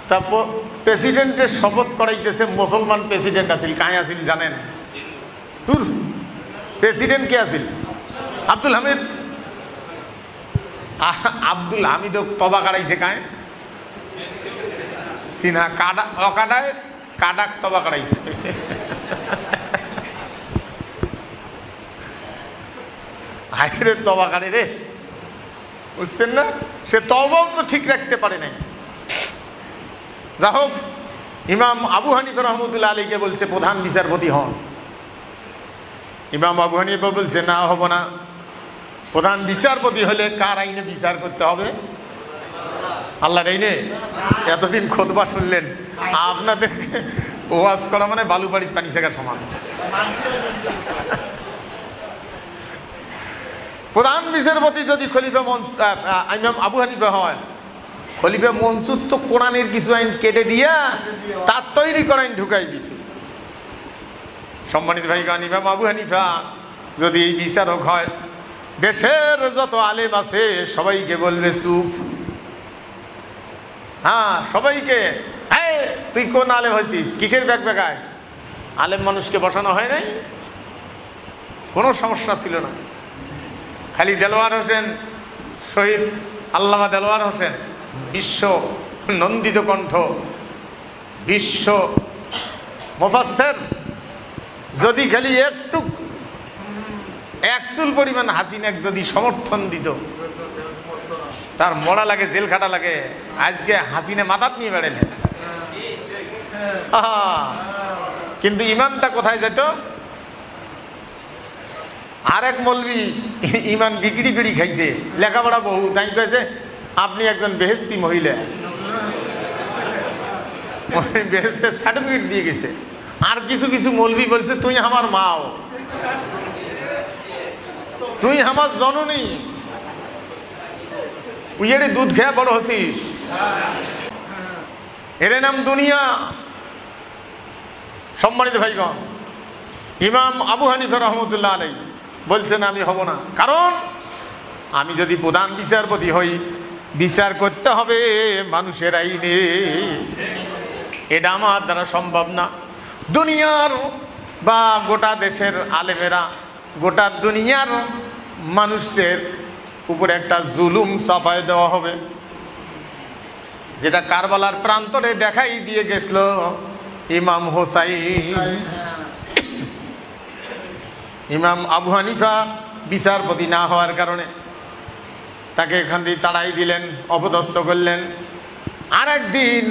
তারপর প্রেসিডেন্টের শপথ করাইতেছে মুসলমান প্রেসিডেন্ট আসিল। কায় আসিল জানেন? প্রেসিডেন্ট কে আসিল? আব্দুল হামিদ। আব্দুল হামিদ তবা কাটাইছে কায়? সিনহা। অকাটায় কাডাক তবা কাটাইছে। হাইরে তবা কাটে রে, বুঝছেন না? সে তবাও তো ঠিক রাখতে পারে নাই। যা হোক, ইমাম আবু হানিফা রহমতুল্লাহ আলীকে বলছে প্রধান বিচারপতি হন। ইমাম আবু হানিফা বলছে না, হব না। প্রধান বিচারপতি হলে কার আইনে বিচার করতে হবে? আল্লাহর আইনে। এতদিন খুতবা শুনলেন, আপনাদেরকে ওয়াজ করা মানে বালুবাড়ির পানি শেখার সমান। প্রধান বিচারপতি যদি খলিফা ইমাম আবু হানিফা হয়, খলিফা মনসুর তো কোরআনের কিছু আইন কেটে দিয়া তার তৈরি করা আইন ঢুকাই দিছে। সম্মানিত ভাইগণ, ইমাম আবু হানিফা যদি বিচারক হয়, দেশের যত আলেম আছে সবাইকে বলবে চুপ। হ্যাঁ, সবাইকে, হ্যাঁ তুই কোন আলেম হয়েছিস, কিসের ব্যাগ ব্যাগাস? আলেম মানুষকে বসানো হয় নাই, কোনো সমস্যা ছিল না। খালি দেলোয়ার হোসেন, শহীদ আল্লামা দেলোয়ার হোসেন, বিশ্ব নন্দিত কণ্ঠ, বিশ্ব মুফাসসির, যদি খালি একটু একচুল পরিমাণ হাসিনাকে যদি সমর্থন দিত, তার মরা লাগে, জেল খাটা লাগে। আজকে হাসিনা মাথাত নিয়ে বেড়েন। কিন্তু ইমানটা কোথায় যেত? আর এক মৌলবি ইমান বিক্রি করি খাইছে, লেখাপড়া বহু, তাই কয়েছে আপনি একজন বেহেস্তি মহিলা। বেহেস্তের সার্টিফিকেট দিয়ে গেছে। আর কিছু কিছু মৌলবি বলছে তুই আমার মাও, তুই আমার জননী, তুই এর দুধ খেয়ে বড় হছিস, এর নাম দুনিয়া। সম্মানিত ভাইগণ, ইমাম আবু হানিফা রহমতুল্লাহ আলাইহি বলছেন আমি হব না, কারণ আমি যদি প্রধান বিচারপতি হই, বিচার করতে হবে মানুষের আইনে, এটা আমার দ্বারা সম্ভব না। দুনিয়ার বা গোটা দেশের আলেমেরা গোটা দুনিয়ার মানুষদের উপরে একটা জুলুম চাপায় দেওয়া হবে, যেটা কারবালার প্রান্তরে দেখাই দিয়ে গেছিল ইমাম হোসাইন। ইমাম আবু হানিফা বিচারপতি না হওয়ার কারণে তাকে এখান থেকে তাড়াই দিলেন, অপদস্থ করলেন। আর একদিন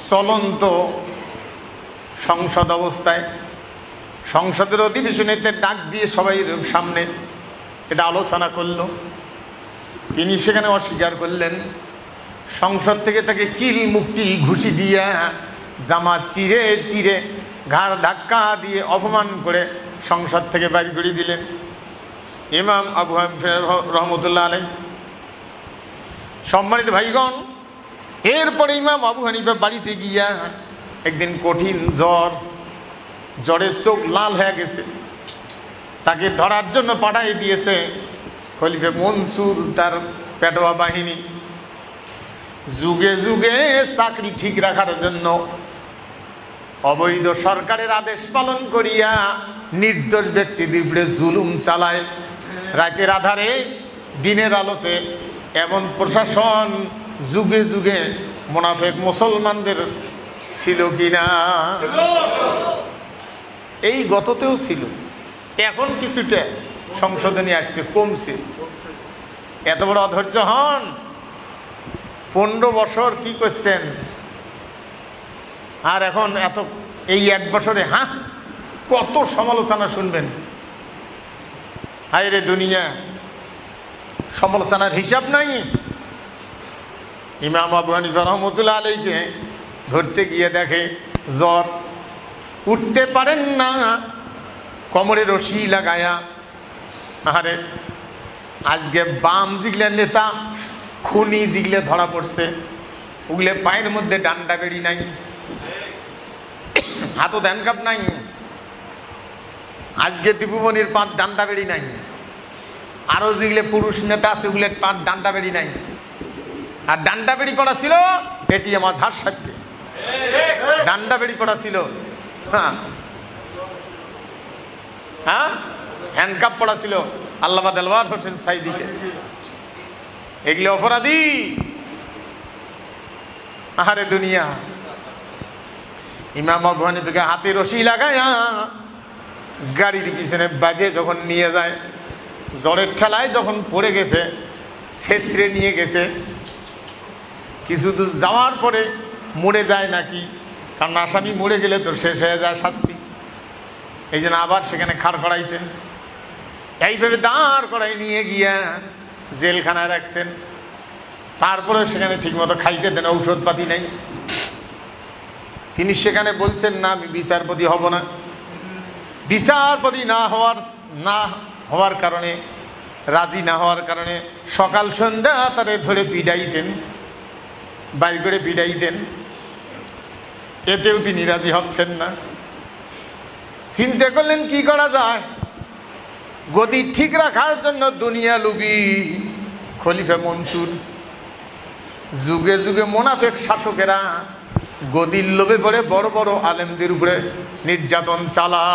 চলন্ত সংসদ অবস্থায় সংসদের অধিবেশনেতে ডাক দিয়ে সবাই সামনে এটা আলোচনা করল। তিনি সেখানে অস্বীকার করলেন। সংসদ থেকে তাকে কিল মুক্তি ঘুষি দিয়া, জামা চিরে টিরে, ঘাড় ধাক্কা দিয়ে অপমান করে সংসদ থেকে বাইর করে দিলেন ইমাম আবু হানিফা রহমতুল্লাহ আলাইহি। সম্মানিত ভাইগণ, এরপরে ইমাম আবু হানিফা বাড়িতে গিয়া একদিন কঠিন জ্বর, জ্বরের চোখ লাল হয়ে গেছে। তাকে ধরার জন্য পাঠাই দিয়েছে খলিফা মনসুর, তার পেটোয়া বাহিনী। যুগে যুগে চাকরি ঠিক রাখার জন্য অবৈধ সরকারের আদেশ পালন করিয়া নির্দোষ ব্যক্তিদের উপরে জুলুম চালায়। রাতের আধারে দিনের আলোতে এমন প্রশাসন যুগে যুগে মুনাফিক মুসলমানদের ছিল কিনা? এই গততেও ছিল, এখন কিছুটা সংশোধনী আসছে, কমছে। এত বড় অধৈর্য হন, 15 বছর কি করছেন, আর এখন এত এই 1 বছরে কত সমালোচনা শুনবেন। হায় রে দুনিয়া, সমালোচনার হিসাব নাই। ইমাম আবু হানিফা রহমতুল্লাহ আলাইহিকে ধরতে গিয়ে দেখে জ্বর, উঠতে পারেন না, কোমরে রশি লাগায়া। আরে আজকে বাম জিগলে নেতা খুনি জিগলে ধরা পড়ছে, ওগুলো পায়ের মধ্যে ডান্ডা বেড়ি নাই, হাতও হ্যান্ডকাপ নাই। আজকে দীপুমণির পাঁচ ডান্ডা বেড়ি নাই। আরো যেগুলো পুরুষ নেতা আছে ওগুলোর পাঁচ ডান্ডা বেড়ি নাই। আর ডান্ডা বেড়ি পড়া ছিল এটিএম আজহার সাহেবকে, ডান্ডা বেড়ি পড়া ছিল। হ্যাঁ হ্যাঁ, হ্যান্ডকাপ পড়া ছিল আল্লামা দেলওয়ার হোসেন সাইদিকে। এগুলো অপরাধী। আহারে দুনিয়া। ইমাম আবু হানিফাকে হাতে রশি লাগায়া গাড়ির পিছনে বাঁধে যখন নিয়ে যায়, জ্বরের ঠেলায় যখন পড়ে গেছে, ছেঁচড়ে নিয়ে গেছে। কিছু দূর যাওয়ার পরে মরে যায় নাকি, কারণ আসামি মরে গেলে তো শেষ হয়ে যায় শাস্তি। এই জন্য আবার সেখানে খাড় করাইছেন। এইভাবে দাঁড় করাই নিয়ে গিয়া জেলখানায় রাখছেন। তারপরে সেখানে ঠিকমতো খাইতে দেন, ঔষধপাতি নেই। তিনি সেখানে বলছেন না আমি বিচারপতি হব না। বিচারপতি না হওয়ার কারণে, রাজি না হওয়ার কারণে সকাল সন্ধ্যা তারে ধরে পিটাইতেন, বাইর করে পিটাইতেন। এতেও তিনি রাজি হচ্ছেন না। চিন্তা করলেন কি করা যায়। গদি ঠিক রাখার জন্য দুনিয়া লুবি খলিফা মনসুর, যুগে যুগে মোনাফেক শাসকেরা গদির লোভে পড়ে বড় বড় আলেমদের উপরে নির্যাতন চালা।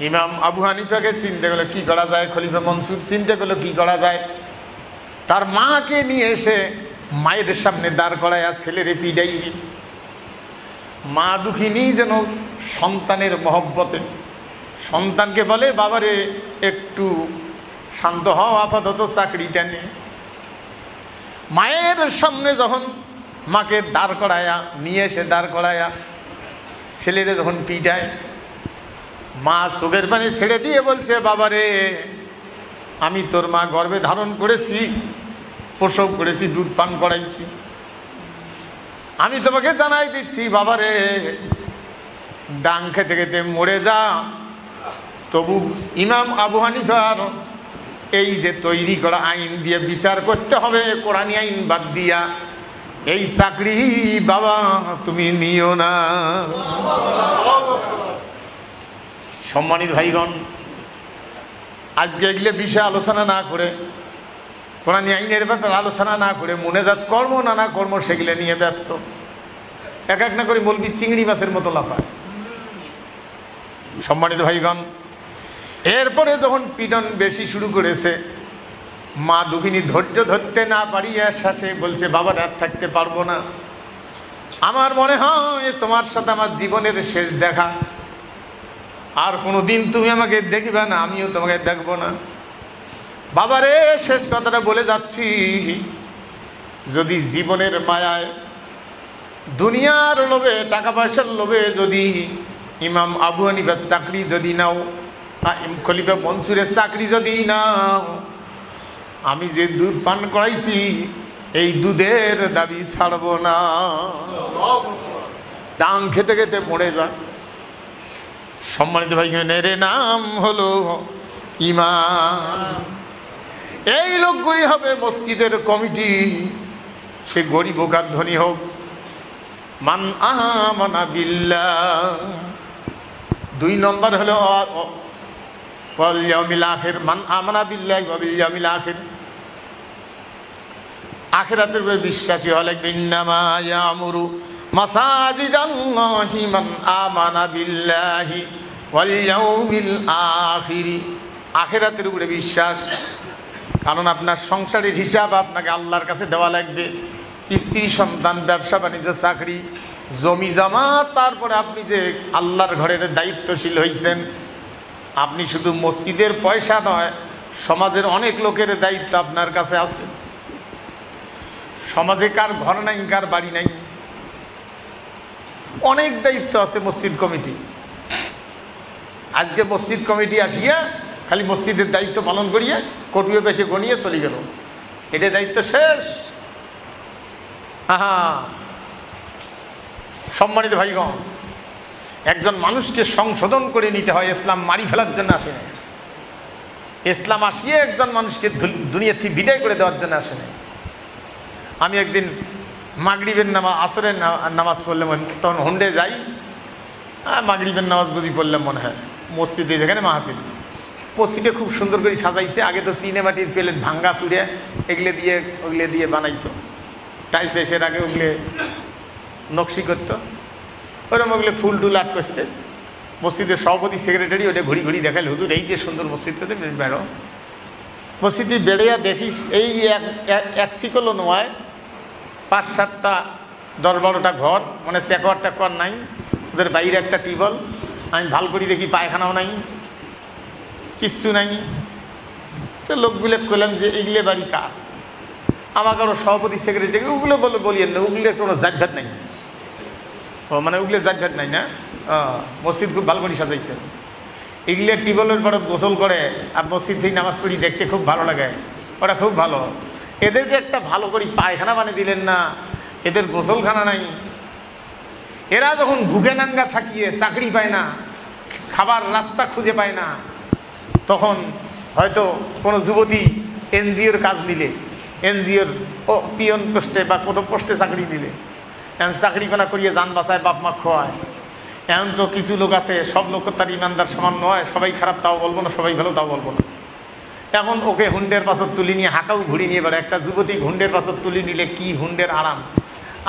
ইমাম আবু হানিফাকে চিন্তা করলো কি করা যায়। খলিফা মনসুর চিন্তা করলো কি করা যায়। তার মাকে নিয়ে এসে মায়ের সামনে দাঁড় করায়া ছেলেরে পিডাইবি। মা দুঃখিনী যেন সন্তানের মহব্বতে সন্তানকে বলে বাবারে একটু শান্ত হও, আপাতত চাকরিটা নিয়ে। মায়ের সামনে যখন মাকে দাঁড় করায়া নিয়ে এসে দাঁড় করায়া ছেলেরে যখন পিটায়, মা চোখের পানি ছেড়ে দিয়ে বলছে বাবারে আমি তোর মা গর্ভে ধারণ করেছি, প্রসব করেছি, দুধ পান করাইছি, আমি তোমাকে জানাই দিচ্ছি বাবারে ডাং খেতে খেতে মরে যা। তবু ইমাম আবু হানিফার এই যে তৈরি করা আইন দিয়ে বিচার করতে হবে, কোরআনী আইন বাদ দিয়া, এই চাকরি বাবা তুমি নিও না। সম্মানিত ভাইগণ, আজকে এগুলো বিষয়ে আলোচনা না করে, কোরআনী আইনের ব্যাপারে আলোচনা না করে মুনাজাত কর্ম নানা কর্ম সেগুলো নিয়ে ব্যস্ত। এক এক না করে বলবি চিংড়ি মাছের মতো লাফায়। সম্মানিত ভাইগণ, এরপরে যখন পীড়ন বেশি শুরু করেছে, মা দুঃখিনী ধৈর্য ধরতে না পারিয়া শেষে বলছে বাবা রাত থাকতে পারবো না, আমার মনে হয় তোমার সাথে আমার জীবনের শেষ দেখা, আর কোনো দিন তুমি আমাকে দেখবে না, আমিও তোমাকে দেখবো না। বাবারে শেষ কথাটা বলে যাচ্ছি, যদি জীবনের মায়ায় দুনিয়ার লোভে টাকা পয়সার লোভে যদি ইমাম আবু হানিফার চাকরি যদি নাও, খলিফা মনসুরের চাকরি যদি নাও, আমি যে দুধ পান করাইছি এই দুধের দাবি ছাড়ব না। ডাং খেতে খেতে মরে যা। সম্মানিত ভাইগণের নাম হলো ঈমান। এই লোকগুলি হবে মসজিদের কমিটি, সে গরিব হোক আর ধনী হোক। মান আমানা বিল্লাহ। 2 নম্বর হলো ওয়াল ইয়াউমিল আখির। মান আমানা বিল্লাহি ওয়া বিল ইয়াউমিল আখির। আখিরাতের উপরে বিশ্বাসী হওয়া লাগবে। ইন্নামা ইয়ামুরু মাসাজিদাল্লাহি মান আমানা বিল্লাহি ওয়াল ইয়াউমিল আখির। আখিরাতের উপরে বিশ্বাস, কারণ আপনার সংসারের হিসাব আপনাকে আল্লাহর কাছে দেওয়া লাগবে। স্ত্রী সন্তান, ব্যবসা বাণিজ্য, চাকরি, জমি জমা, তারপরে আপনি যে আল্লাহর ঘরের দায়িত্বশীল হয়েছেন, আপনি শুধু মসজিদের পয়সা নয়, সমাজের অনেক লোকের দায়িত্ব আপনার কাছে আছে। সমাজে কার ঘর নাই, কার বাড়ি নাই, অনেক দায়িত্ব আছে মসজিদ কমিটি। আজকে মসজিদ কমিটি আসিয়া খালি মসজিদের দায়িত্ব পালন করিয়ে কটুয়ে পেশে গনিয়ে চলে গেল, এটা দায়িত্ব শেষ। সম্মানিত ভাইগণ, একজন মানুষকে সংশোধন করে নিতে হয়, ইসলাম মারি ফেলার জন্য আসে না। ইসলাম আসিয়ে একজন মানুষকে দুনিয়া থেকে বিদায় করে দেওয়ার জন্য আসে নাই। আমি একদিন মাগরিবের নামাজ আসরের নামাজ পড়লাম, তখন হুন্ডে যাই, মাগরিবের নামাজ বুঝি পড়লাম মনে হয় মসজিদে, যেখানে মাহফিল, মসজিদে খুব সুন্দর করে সাজাইছে। আগে তো সিনেমাটির প্লেট ভাঙ্গা চুড়ে ওগুলো দিয়ে বানাইতো, টাইলস এসের আগে ওগুলো নকশি করতো, ওরকম ওগুলো ফুল টুল আট করছে। মসজিদের সভাপতি সেক্রেটারি ওটা ঘুরি ঘুরি দেখাল, হুজুর এই যে সুন্দর মসজিদ করতে বেরো। মসজিদটি বেড়িয়া দেখি এই এক শিকলও নয়, 5-7টা 10-12টা ঘর, মানে চেকোয়ারটা কর নাই, ওদের বাইরে একটা টিউবওয়েল। আমি ভাল করি দেখি পায়খানাও নাই, কিচ্ছু নাই। তো লোকগুলো কইলাম যে এইগুলো বাড়ি কার? আমাকে আরও সভাপতি সেক্রেটারি ওগুলো বলিয়েন না, ওগুলো কোনো জাতভাত নাই। ও মানে ওগুলো জাতভাত নাই না, মসজিদ খুব ভালো করে সাজাইছে। এগুলো টিউবওয়েলের পরে গোসল করে আর মসজিদ থেকে নামাজ পড়ি, দেখতে খুব ভালো লাগে, ওটা খুব ভালো। এদেরকে একটা ভালো করে পায়খানা বানিয়ে দিলেন না, এদের গোসলখানা নাই। এরা যখন ভুগে নাঙ্গা থাকিয়ে চাকরি পায় না, খাবার রাস্তা খুঁজে পায় না, তখন হয়তো কোনো যুবতী এনজিওর কাজ নিলে, এনজিওর পিয়ন পোস্টে বা কত পোস্টে চাকরি নিলে, এখন চাকরি কোনা করিয়ে যান বাঁচায়, বাপ মা খোয়ায়। এখন তো কিছু লোক আছে, সব লোক তার ইমানদার সমান নয়, সবাই খারাপ তাও বলবো না, সবাই ভালো তাও বলবো না। এখন ওকে হুন্ডের পাশর তুলি নিয়ে হাঁকাও ঘুরি নিয়ে বেড়ে। একটা যুবতী হুন্ডের পাশর তুলি নিলে কি হুন্ডের আরাম!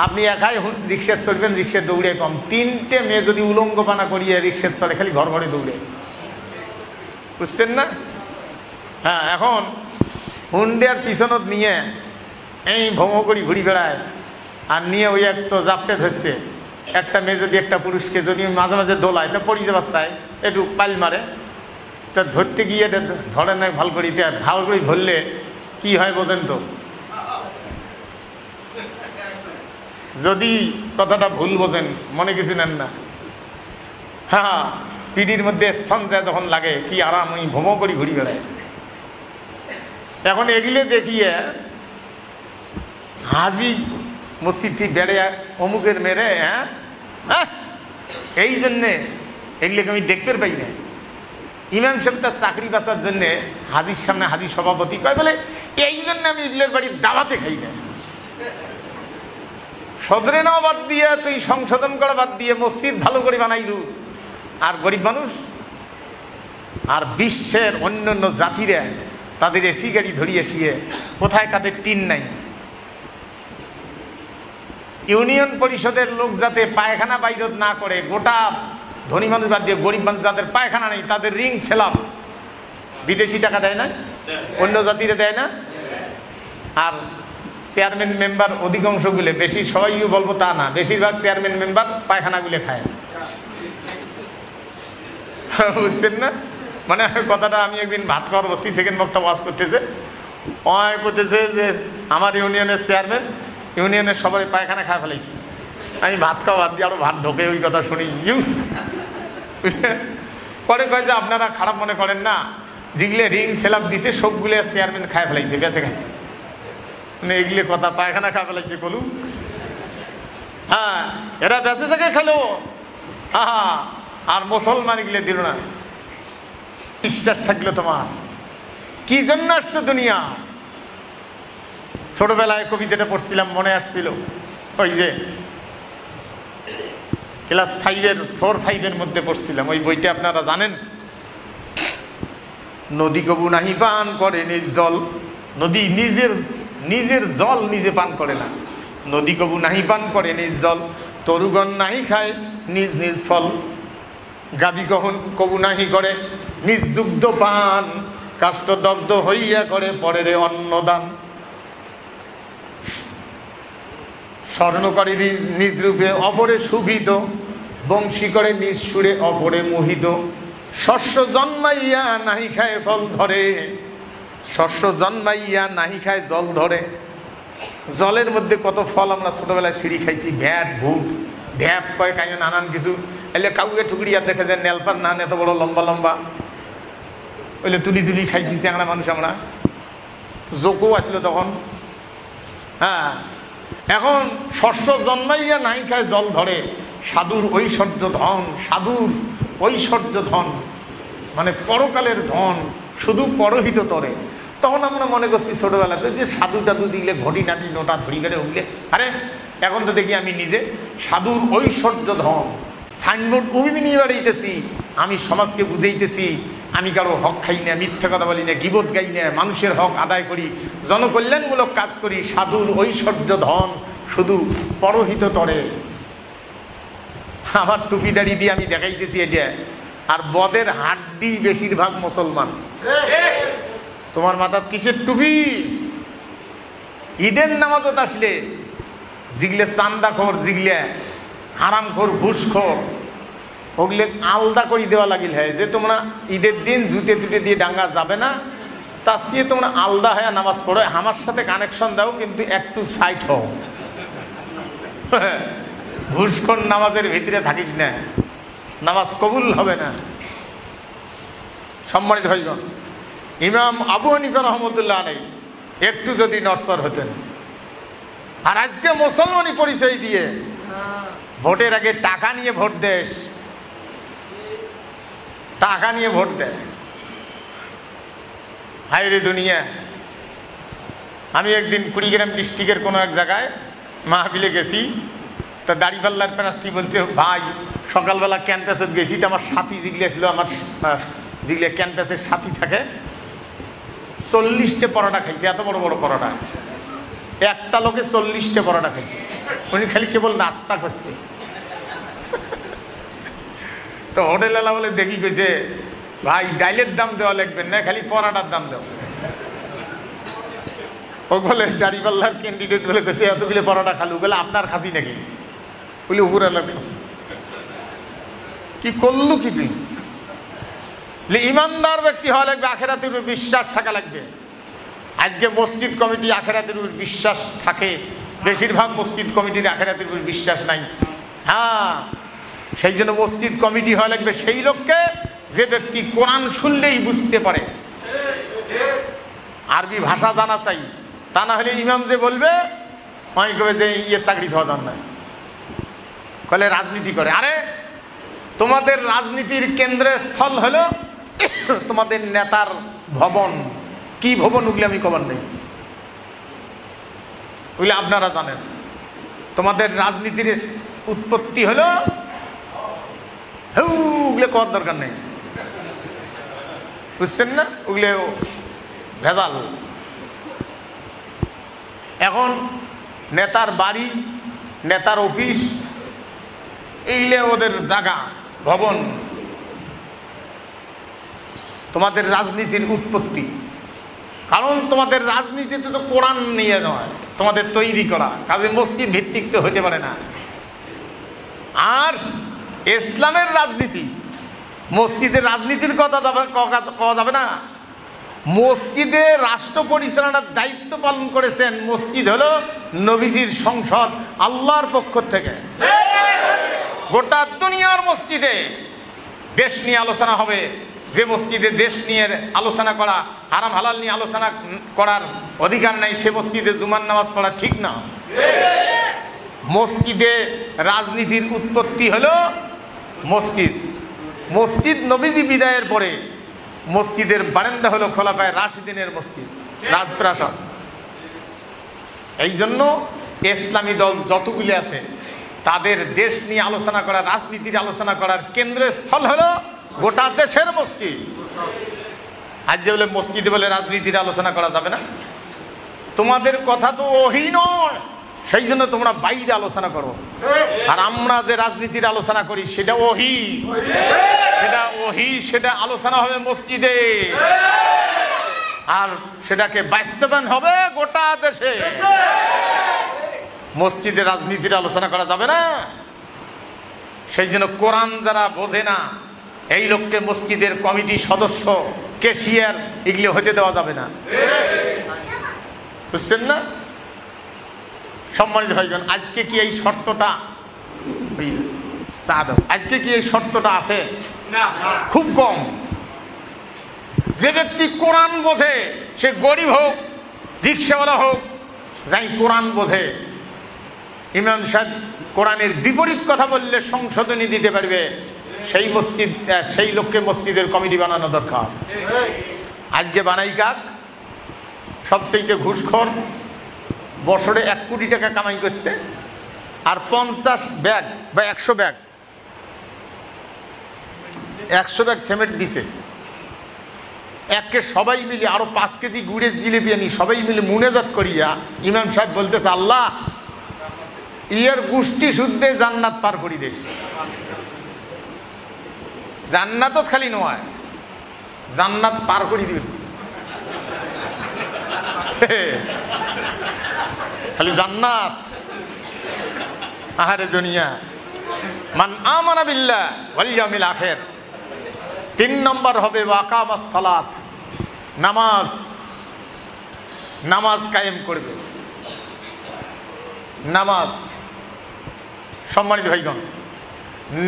আপনি একাই রিক্সার চলবেন, রিক্সার দৌড়ে কম। 3টে মেয়ে যদি উলঙ্গপানা করিয়ে রিক্সার চলে, খালি ঘর ঘরে দৌড়ে, বুঝছেন না? হ্যাঁ, এখন হুন্ডের পিছনত নিয়ে এই ভোমো করি ঘুরি বেড়ায়, আর নিয়ে ওই এক তো জাপটে ধরছে। একটা মেয়ে যদি একটা পুরুষকে যদি মাঝে মাঝে দোলায়, তা পড়ি যাবার চায়, একটু পাইল মারে, তা ধরতে গিয়ে ধরে না ভাল করি। ভাল করে ধরলে কি হয় বোঝেন তো? যদি কথাটা ভুল বোঝেন, মনে কিছু নেন না। হ্যাঁ, পিঠির মধ্যে স্তন যায় যখন লাগে, কি আরাম, ওই ভ্রমণ করি ঘুরি বেড়ায়। এখন এগুলো দেখিয়ে হাজি মসজিদ থেকে বেড়ে অমুকের মেরে, হ্যাঁ এই জন্যে এগুলোকে আমি দেখতে পাই না। ইমাম সাহেব তার চাকরি বাঁচার জন্যে হাজির সামনে হাজি সভাপতি কয়, বলে এই জন্য আমি এগুলোর বাড়ির দাওয়াতে খাই না। সদরে নেওয়া বাদ দিয়ে, তুই সংশোধন করা বাদ দিয়ে মসজিদ ভালো করে বানাইলু, আর গরিব মানুষ আর বিশ্বের অন্যান্য জাতিরা তাদের এসি গাড়ি ধরিয়ে এসিয়ে কোথায় কাদের টিন নাই। ইউনিয়ন পরিষদের লোক যাতে পায়খানা বাইরত না করে, গোটা ধনী মানুষ বাদ দিয়ে গরিব মানুষ যাদের পায়খানা নেই তাদের রিং সেলাম বিদেশি টাকা দেয় না, অন্য জাতিরে দেয় না। আর চেয়ারম্যান মেম্বার অধিকাংশগুলো, বেশি সবাইও বলবো তা না, বেশিরভাগ চেয়ারম্যান মেম্বার পায়খানাগুলো খায়, বুঝছেন না? মানে কথাটা আমি একদিন ভাত খাওয়ার বসি, সেকেন্ড বক্তা ওয়াজ করতেছে, করতেছে যে আমার ইউনিয়নের চেয়ারম্যান ইউনিয়নের সবাই পায়খানা খায় ফেলাইছি। আমি ভাত খাওয়া বাদ দিয়ে আরও ভাত ঢোকে, ওই কথা শুনি। পরে কয় যে আপনারা খারাপ মনে করেন না, যেগুলো রিং সেলাপ দিছে সবগুলো চেয়ারম্যান খায় ফেলাইছে, বেঁচে গেছে। মানে এগুলো কথা, পায়খানা খায় ফেলাইছে বলুন। হ্যাঁ, এরা বেঁচে থেকে খেলো, হ্যাঁ, আর মুসলমান এগুলো দিল না। বিশ্বাস থাকলো তোমার, কি জন্য আসছে দুনিয়া? ছোটবেলায় কবিতাটা পড়ছিলাম, মনে আসছিল, ওই যে ক্লাস 4-5 মধ্যে পড়ছিলাম, ওই বইটা আপনারা জানেন। নদী কবু নাহি পান করে নিজ জল, নদী নিজের জল নিজে পান করে না। নদী কবু নাহি পান করে নিজ জল, তরুগণ নাহি খায় নিজ নিজ ফল। গাবি কবু নাহি করে নিজ দুগ্ধ পান, কাষ্ঠদগ্ধ হইয়া করে পরের অন্নদান। স্বর্ণ করে নিজ রূপে অপরে শুভিত, বংশী করে নিজ সুরে অপরে মোহিত। শস্য জন্মাইয়া নাহি খায় ফল ধরে, শস্য জন্মাইয়া নাহি খায় জল ধরে। জলের মধ্যে কত ফল আমরা ছোটবেলায় ছিঁড়ি খাইছি, ভ্যাট ভুট ঢ্যাপ কয় কাই নানান কিছু। এলে কাউকে ঠুকরিয়া দেখে যায়, নেলপান না এত বড় লম্বা লম্বা, ওইলে তুলি তুলি খাইছি চ্যাংড়া মানুষ আমরা। জোকও আসলো তখন। হ্যাঁ, এখন শস্য জন্মাইয়া নাই খায় জল ধরে, সাধুর ঐশ্বর্য ধন, সাধুর ঐশ্বর্য ধন মানে পরকালের ধন, শুধু পরহিত তরে। তখন আমরা মনে করছি ছোটোবেলাতে যে সাধু টাধু জিগলে ঘটি নাটি নোটা ধরি করে উঠলে, আরে এখন তো দেখি আমি নিজে সাধুর ঐশ্বর্য ধন সাইনবোর্ড উবি নিয়ে বেড়াইতেছি, আমি সমাজকে বুঝাইতেছি আমি কারো হক খাই না, মিথ্যা কথা বলি না, গীবত গাই না, মানুষের হক আদায় করি, জনকল্যাণমূলক কাজ করি, সাধুর ঐশ্বর্য ধন শুধু পরহিত তরে। আমার টুপি দাড়ি দিয়ে আমি দেখাইতেছি এটা, আর বদের হাড্ডি বেশিরভাগ মুসলমান। তোমার মাথার কিসের টুপি? ঈদের নামাজত আসলে জিগলে চান্দাখোর, জিগলে হারামখোর, ঘুষখোর, ওগুলো আলাদা করে দেওয়া লাগিল হয় যে তোমরা ঈদের দিন জুতে টুটে দিয়ে ডাঙ্গা যাবে না, তা সে তোমরা আলাদা হয়ে নামাজ পড়ো, আমার সাথে কানেকশন দাও, কিন্তু একটু সাইড হও, ঘুষখোর নামাজের ভিতরে থাকিস না, নামাজ কবুল হবে না। সম্মানিত ভাইগণ, ইমাম আবু হানিফা রহমতুল্লাহ আলাইহি একটু যদি নড়চড় হতেন, আর আজকে মুসলমানি পরিচয় দিয়ে ভোটের আগে টাকা নিয়ে ভোট দেশ, টাকা নিয়ে ভোট দেয়। হায়রে দুনিয়া। আমি একদিন কুড়িগ্রাম ডিস্ট্রিক্টের কোনো এক জায়গায় মাহফিলে গেছি, তা দাড়িপাল্লার প্রার্থী বলছে, ভাই সকালবেলা ক্যাম্পাসে গেছি, তো আমার সাথী যেগুলো ছিল, আমার যেগুলো ক্যাম্পাসের সাথী থাকে, 40টে পরোটা খাইছে, এত বড় বড় পরোটা, একটা লোকে 40টে পরোটা খাইছে, উনি খালি কেবল নাস্তা করছে। তো হোটেলওয়ালা বলে দেখি কইছে, ভাই ডাইলের দাম দেওয়া লাগবেন না, খালি পরোটার দাম দেওয়া। ও বলে দাড়িপাল্লার ক্যান্ডিডেট বলে কইছে, এতগুলো পরোটা খালু, বলে আপনার খাসি নাকি? বলে উপরওয়ালার খাসি। কি করলু কি তুই? ইমানদার ব্যক্তি হওয়া লাগবে, আখেরাতের উপর বিশ্বাস থাকা লাগবে। আজকে মসজিদ কমিটি আখেরাতের উপর বিশ্বাস থাকে, বেশিরভাগ মসজিদ কমিটির আখেরাতের উপর বিশ্বাস নাই। হ্যাঁ, সেই জন্য মসজিদ কমিটি হওয়া লাগবে সেই লোককে যে ব্যক্তি কোরআন শুনলেই বুঝতে পারে, আরবি ভাষা জানা চাই, তা না হলে ইমাম যে বলবে অনেক কবে যে ইয়ে চাকরি হওয়া যান না, কলে রাজনীতি করে। আরে তোমাদের রাজনীতির কেন্দ্রস্থল হলো তোমাদের নেতার ভবন। কি ভবন ওগুলো আমি খবর নেই, ওগুলো আপনারা জানেন। তোমাদের রাজনীতির উৎপত্তি হলো, ওগুলো করার দরকার নেই, বুঝছেন না? ওগুলো ভেজাল। এখন নেতার বাড়ি, নেতার অফিস, এইগুলো ওদের জায়গা, ভবন। তোমাদের রাজনীতির উৎপত্তি, কারণ তোমাদের রাজনীতিতে তো কোরআন নিয়ে নয়, তোমাদের তৈরি করা, কাজে মসজিদ ভিত্তিক তো হতে পারে না। আর ইসলামের রাজনীতি, মসজিদের রাজনীতির কথা কওয়া যাবে না। মসজিদে রাষ্ট্র পরিচালনার দায়িত্ব পালন করেছেন, মসজিদ হলো নবীজির সংসদ, আল্লাহর পক্ষ থেকে। গোটা দুনিয়ার মসজিদে দেশ নিয়ে আলোচনা হবে, যে মসজিদে দেশ নিয়ে আলোচনা করা, হারাম হালাল নিয়ে আলোচনা করার অধিকার নাই, সে মসজিদে জুমার নামাজ পড়া ঠিক না। মসজিদে রাজনীতির উৎপত্তি হলো মসজিদ। মসজিদ নবীজি বিদায়ের পরে মসজিদের বারান্দা হলো খোলাফায়ে রাশিদিনের মসজিদ, রাজপ্রাসাদ। এই জন্য ইসলামী দল যতগুলি আছে তাদের দেশ নিয়ে আলোচনা করা, রাজনীতির আলোচনা করার কেন্দ্রস্থল হলো গোটা দেশের মসজিদ। আজ যে বলে মসজিদে বলে রাজনীতির আলোচনা করা যাবে না, তোমাদের কথা তো ওহী নয়, সেই জন্য তোমরা বাইরে আলোচনা করো। আর আমরা যে রাজনীতির আলোচনা করি সেটা ওহী, সেটা ওহী, সেটা আলোচনা হবে মসজিদে, আর সেটাকে বাস্তবায়ন হবে গোটা দেশে। মসজিদে রাজনীতির আলোচনা করা যাবে না। সেই জন্য কোরআন যারা বোঝে না, এই লোককে মসজিদের কমিটি সদস্য, ক্যাশিয়ার, এগুলো হতে দেওয়া যাবে না, বুঝছেন না? সম্মানিত ভাইগণ, আজকে কি এই শর্তটা, আজকে কি এই শর্তটা আছে? খুব কম। যে ব্যক্তি কোরআন বোঝে, সে গরিব হোক, রিক্সাওয়ালা হোক, যাই কোরআন বোঝে, ইমাম সাহেব কোরআনের বিপরীত কথা বললে সংশোধনী দিতে পারবে, সেই মসজিদ, সেই লোককে মসজিদের কমিটি বানানো দরকার। আজকে বানাই কাক সবচেয়ে ঘুষখোর, বছরে 1 কোটি টাকা কামাই করছে, আর 50 ব্যাগ বা 100 ব্যাগ সিমেন্ট দিছে। একে সবাই মিলে আরো 5 কেজি গুড়ের জিলিপি আনি সবাই মিলে মুনাজাত করিয়া ইমাম সাহেব বলতেছে, আল্লাহ ইয়ের গোষ্ঠী শুদ্ধে জান্নাত পার করি দেশ। জান্নাত খালি নয়, জান্নাত পার করি দিবে। খালি জান্নাত। আহারে দুনিয়া। মান আমানা বিল্লাহ ওয়াল ইয়াউমিল আখির। 3 নম্বর হবে ওয়াকামাস সালাত, নামাজ কায়েম করবে। নামাজ, সম্মানিত ভাইগণ,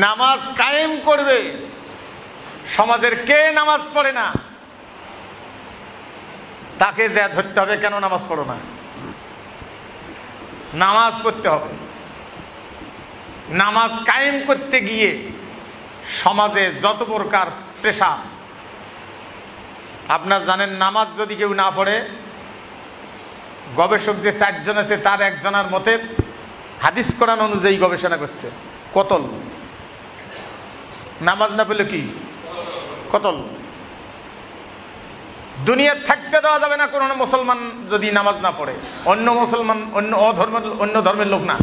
নামাজ কায়েম করবে। সমাজের কে নামাজ পড়ে না তাকে যা ধরতে হবে, কেন নামাজ পড়ো না? নামাজ পড়তে হবে। নামাজ কায়েম করতে গিয়ে সমাজে যত প্রকার পেশা, আপনার জানেন, নামাজ যদি কেউ না পড়ে, গবেষক যে 4 জন আছে তার একজনের মতে হাদিস কোরআন অনুযায়ী গবেষণা করছে, কতল। নামাজ না পড়লে কি কতল। দুনিয়ার থাকতে দেওয়া যাবে না কোনো মুসলমান যদি নামাজ না পড়ে, অন্য মুসলমান অন্য ধর্মের লোক না।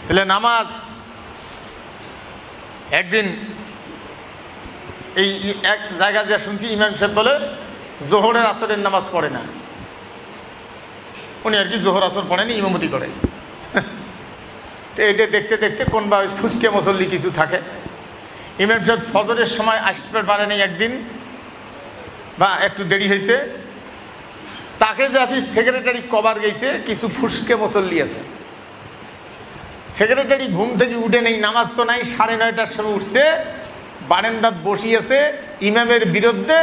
তাহলে নামাজ, একদিন এই এক জায়গায় যা শুনছি, ইমাম সাহেব বলে জোহরের আসরের নামাজ পড়ে না। উনি আর কি জোহর আসর পড়েনি, ইমামতি করে। তো এটা দেখতে দেখতে কোন বা ফুসকে মুসল্লি কিছু থাকে, ইমাম সাহেব ফজরের সময় আসতে পারেনি একদিন, বা একটু দেরি হয়েছে, তাকে যে আপনি সেক্রেটারি কবার গেছে, কিছু ফুসকে মুসল্লি আছে। সেক্রেটারি ঘুম থেকে উঠে নেই, নামাজ তো নাই, 9:30টার সময় উঠছে, বারান্দাত বসিয়েছে, ইমামের বিরুদ্ধে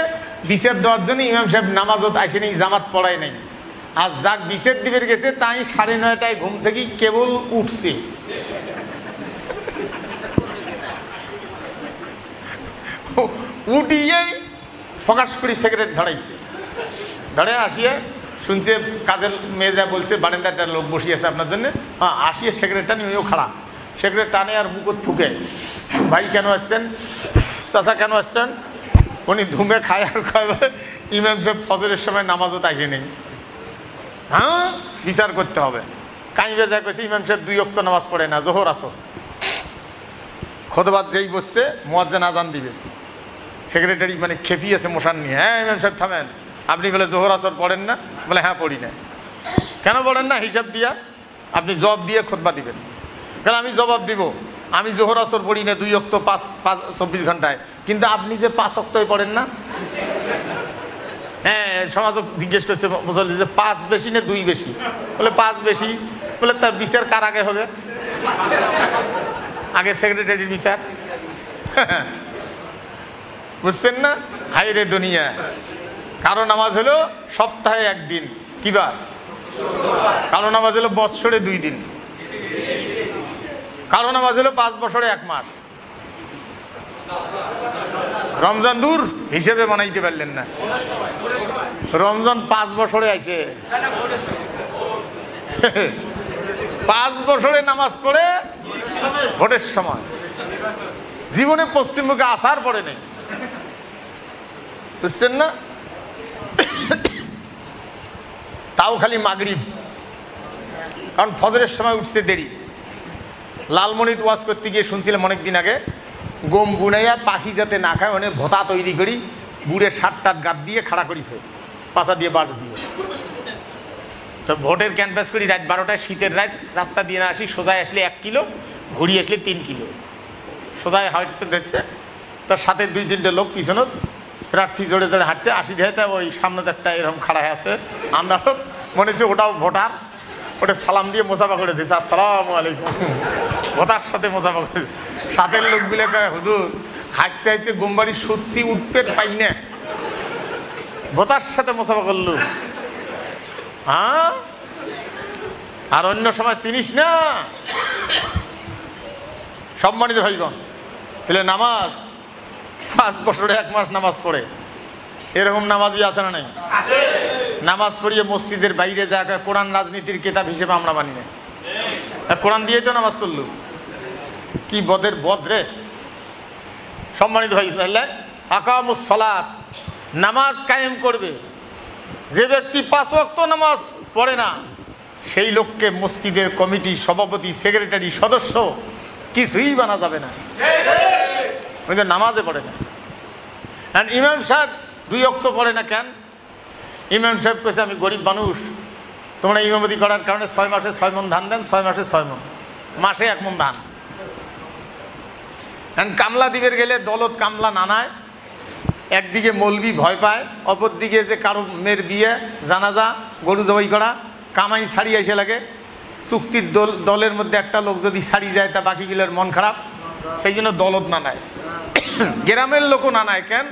বিচার দেওয়ার জন্য। ইমাম সাহেব নামাজত আসেনি, জামাত পড়ায় নাই। আর যাক বিচার দিবের গেছে, তাই 9:30টায় ঘুম থেকে কেবল উঠছে। উঠিয়ে ফোকাস করি সেক্রেটারি ধরাইছে, ধরে আসিয়ে শুনছে কাজের মেয়ে যা বলছে, বারান্দাটা লোক বসিয়েছে আপনার জন্য। হ্যাঁ, আসিয়ে সেক্রেটারি ওইও খাড়া, সেক্রেটারি টানে আর মুখত ফুকে, ভাই কেন আসছেন, চাচা কেন আসছেন? উনি ধুমে খায় আর খায়, ইমাম সাহেব ফজরের সময় নামাজও তাইছে নেই। হ্যাঁ, বিচার করতে হবে। কাইবে যা কইছে, ইমাম সাহেব 2 ওয়াক্ত নামাজ পড়ে না, জোহর আসর। খুতবা যেই বসছে, মুয়াজ্জিন আজান দিবে, সেক্রেটারি মানে খেপিয়েছে মশান নিয়ে, হ্যাঁ ইমাম সাহেব থামেন, আপনি বলে জোহর আসর পড়েন না? বলে হ্যাঁ পড়ি না। কেন পড়েন না? হিসাব দিয়া আপনি জবাব দিয়ে খুতবা দিবেন। তাহলে আমি জবাব দিব, আমি জোহর আসর পড়ি না 2 ওয়াক্ত 24 ঘন্টায়, কিন্তু আপনি যে 5 ওয়াক্তই পড়েন না। হ্যাঁ, সমাজ জিজ্ঞেস করছে মুসল্লি যে 5 বেশি না 2 বেশি? বলে 5 বেশি। বলে তার বিচার কার আগে হবে? আগে সেক্রেটারির বিচার। বুঝছেন না? হাইরে দুনিয়া। কারো নামাজ হলো সপ্তাহে 1 দিন, কি বার? কারো নামাজ হলো বৎসরে 2 দিন, কারো নামাজ হলো 5 বছরে 1 মাস। রমজান দূর হিসেবে বানাইতে পারলেন না। রমজান 5 বছরে আইছে, 5 বছরে নামাজ পড়ে ভোটের সময়, জীবনে পশ্চিমবঙ্গে আসার পরে নেই। বুঝছেন না? তাও খালি মাগরিব, কারণ ফজরের সময় উঠছে দেরি। লালমনিত ওয়াজ করতে গিয়ে শুনছিলাম অনেকদিন আগে, গম বুনাইয়া পাখি যাতে না খায় অনেক ভোতা তৈরি করি, বুড়ে 7টার গাদ দিয়ে খাড়া করি থই, পাশা দিয়ে বাড় দিয়ে। তো ভোটের ক্যানভাস করি রাত 12টায়, শীতের রাত, রাস্তা দিয়ে না আসি, সোজায় আসলে 1 কিলো, ঘুরিয়ে আসলে 3 কিলো, সোজায় হাঁটতে ধরছে। তার সাথে 2-3টে লোক পিছনত প্রার্থী জোরে জোরে হাঁটতে, 80 দেয়, ওই সামনে একটা এরকম খাড়া হয়ে আছে আন্দাজত, মনে হচ্ছে ওটাও ভোটার। ওটা সালাম দিয়ে মোসাফা করে দিয়েছে, আসসালামু আলাইকুম, ভোটার সাথে মোসাফা করে। সাথের লোকগুলো হুজুর হাসতে হাসতে গোমবাড়ি সুৎসি উঠপেট পাই না, ভোটার সাথে মোসাফা করলো। হ্যাঁ, আর অন্য সময় চিনিস না। সম্মানিত ভাইগণ, তাহলে নামাজ 5 বছরে 1 মাস নামাজ পড়ে, এরকম নামাজি আছে না নাই? নামাজ পড়িয়ে মসজিদের বাইরে যাকে কোরআন রাজনীতির কিতাব হিসেবে আমরা মানি না। কোরআন দিয়েই তো নামাজ পড়ল, কি বদের বদ রে। সম্মানিত ভাই, তাহলে আকামুস সালাত, নামাজ কায়েম করবে। যে ব্যক্তি 5 ওয়াক্ত নামাজ পড়ে না, সেই লোককে মসজিদের কমিটি সভাপতি, সেক্রেটারি, সদস্য কিছুই বানা যাবে না। নামাজে পড়ে না। আর ইমাম সাহেব 2 ওয়াক্ত পড়ে না কেন? ইমাম সাহেব কইছে আমি গরিব মানুষ, তোমরা ইমামতি করার কারণে 6 মাসে 6 মণ ধান দেন, 6 মাসে 6 মণ, মাসে 1 মণ ধান। কামলা দিবের গেলে দলত কামলা নানায়, একদিকে মৌলবি ভয় পায়, অপরদিকে যে কারো মেয়ের বিয়ে, জানাজা, গরু জবাই করা, কামাই ছাড়ি এসে লাগে। চুক্তির দলের মধ্যে একটা লোক যদি ছাড়ি যায় তা বাকিগুলোর মন খারাপ, সেই জন্য দলত নানায়। গ্রামের লোকও নানায় কেন?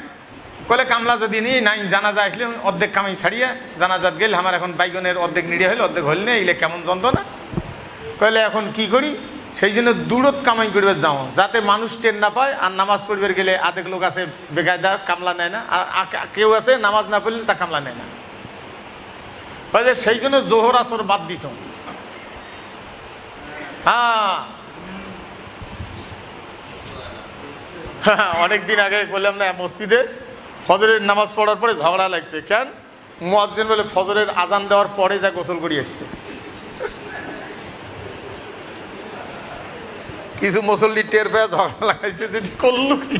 কলে কামলা যদি নিই নাই, জানাজা আসলে অর্ধেক কামাই ছাড়িয়ে জানাজাত গেলে আমার এখন বাইগনের অর্ধেক নিড়ে হইলে অর্ধেক হইল না, এলে কেমন যন্ত্রণা। কলে এখন কি করি? সেই জন্য দূরত কামাই করবে যাও, যাতে মানুষ টের না পায়। আর নামাজ পড়বে গেলে আধেক লোক আছে বেকায়দা, কামলা নেয় না, আর কেউ আছে নামাজ না পড়লে তা কামলা নেয় না। সেই জন্য জোহর আসর বাদ দিছ। হ্যাঁ, অনেকদিন আগে বললাম না, মসজিদে ফজরের নামাজ পড়ার পরে ঝগড়া লাগছে। কেন? মুয়াজ্জিন বলে ফজরের আজান দেওয়ার পরে যা গোসল করি এসছে। কিছু মুসল্লি টের পেয়ে ঝগড়া লাগাইছে, যদি করল কি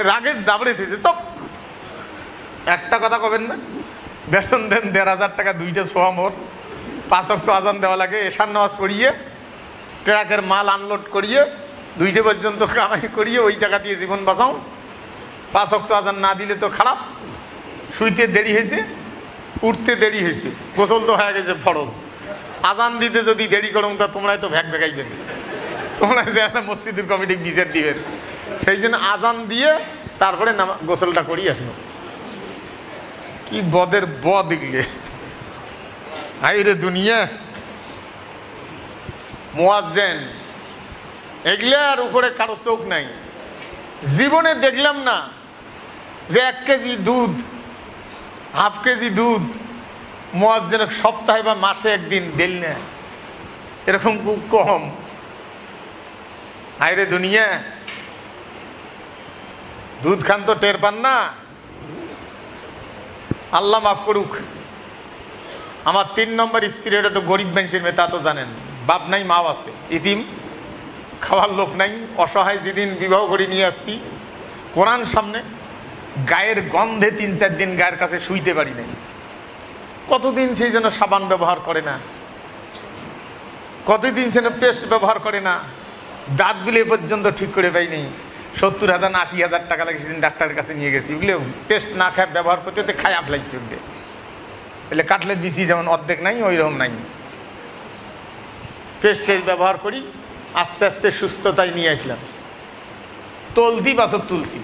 রাগের দাবড়ে থেছে। চপ, একটা কথা কবেন না, বেতন দেন 1,500 টাকা, 2টা সোয়া মোট, 5 ওয়াক্ত আজান দেওয়া লাগে, এশার নামাজ পড়িয়ে ট্রাকের মাল আনলোড করিয়ে 2টা পর্যন্ত কামাই করিয়ে ওই টাকা দিয়ে জীবন বাঁচাও। 5 ওয়াক্ত আজান না দিলে তো খারাপ। শুইতে দেরি হয়েছে, উঠতে দেরি হয়েছে, গোসল তো হয়ে গেছে ফরজ, আজান দিতে যদি দেরি করো তা তোমরাই তো ভ্যাক ভেগাইবেন, তোমরা যে মসজিদের কমিটি বিচার দিবেন। সেই জন্য আজান দিয়ে তারপরে গোসলটা করি আসলো। কি বদের বদ এগুলো, হাই রে দুনিয়া। মুয়াজ্জিন এগুলো আর উপরে কারো চোখ নাই। জীবনে দেখলাম না যে 1 কেজি দুধ, হাফ কেজি দুধ মুয়াজ্জিন সপ্তাহে বা মাসে একদিন দিল না, এরকম খুব কম। হাই রে দুনিয়া, দুধ খান তো টের পান না। আল্লাহ মাফ করুক। আমার 3 নম্বর স্ত্রী, এটা তো গরিব মানুষের মেয়ে, তা তো জানেন। বাপ নাই, মাও আছে, ইতিম, খাওয়ার লোক নাই, অসহায়। যেদিন বিবাহ করে নিয়ে আসছি, কোরআন সামনে, গায়ের গন্ধে 3-4 দিন গায়ের কাছে শুইতে পারি নাই। কতদিন সেই যেন সাবান ব্যবহার করে না, কতদিন যেন পেস্ট ব্যবহার করে না, দাঁতগুলো এ পর্যন্ত ঠিক করে পাইনি। 70,000-80,000 টাকা লাগে সেদিন ডাক্তারের কাছে নিয়ে গেছি। ওগুলো পেস্ট না খায় ব্যবহার করতে তো খায় লাগছে। ওগুলো এলে কাটলেট বিচি যেমন অর্ধেক নাই, ওই রকম নাই। পেস্টে ব্যবহার করি, আস্তে আস্তে সুস্থতায় নিয়ে আসলাম। তলদি বাছর তুলছি।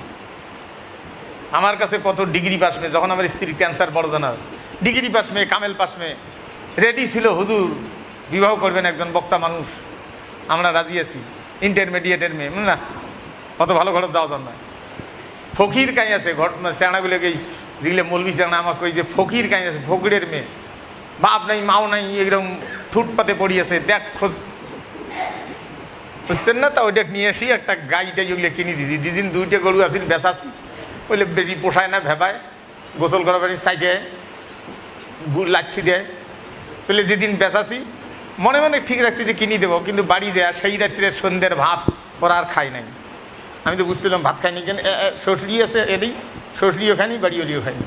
আমার কাছে কত ডিগ্রি পাস মেয়ে, যখন আমার স্ত্রীর ক্যান্সার বড় জানা, ডিগ্রি পাস মেয়ে, কামেল পাস মেয়ে রেডি ছিল, হুজুর বিবাহ করবেন একজন বক্তা মানুষ, আমরা রাজি আছি। ইন্টারমিডিয়েটের মেয়ে না, অত ভালো ঘরে যাওয়া যান না। ফকির কাই আছে, চেঁড়াগুলোকে যেগুলো মলবি চেঁড়া আমাকে ওই যে ফকির কাই আছে, ফকিরের মেয়ে, বাপ নাই মাও নাই, এরকম ফুটপাতে পড়িয়েছে, দেখ খোঁজ বুঝছেন না। তা ওইটা নিয়ে আসি, একটা গাইটা যেগুলো কিনে দিয়েছি। যেদিন 2টা গরু আসিল বেচাছি, বলে বেশি পোষায় না, ভেবায় গোসল করা বাড়ি সাইডে লাচ্ছি দেয়। তাহলে যেদিন বেচাছি মনে মনে ঠিক রাখছি যে কিনে দেবো, কিন্তু বাড়ি যায় সেই রাত্রের সন্ধ্যের ভাত ওরা আর খাই নাই। আমি তো বুঝছিলাম ভাত খাইনি, কেন শ্বশুরি আছে এটাই, শ্বশুরিও খাইনি, বাড়িওলিও খাইনি।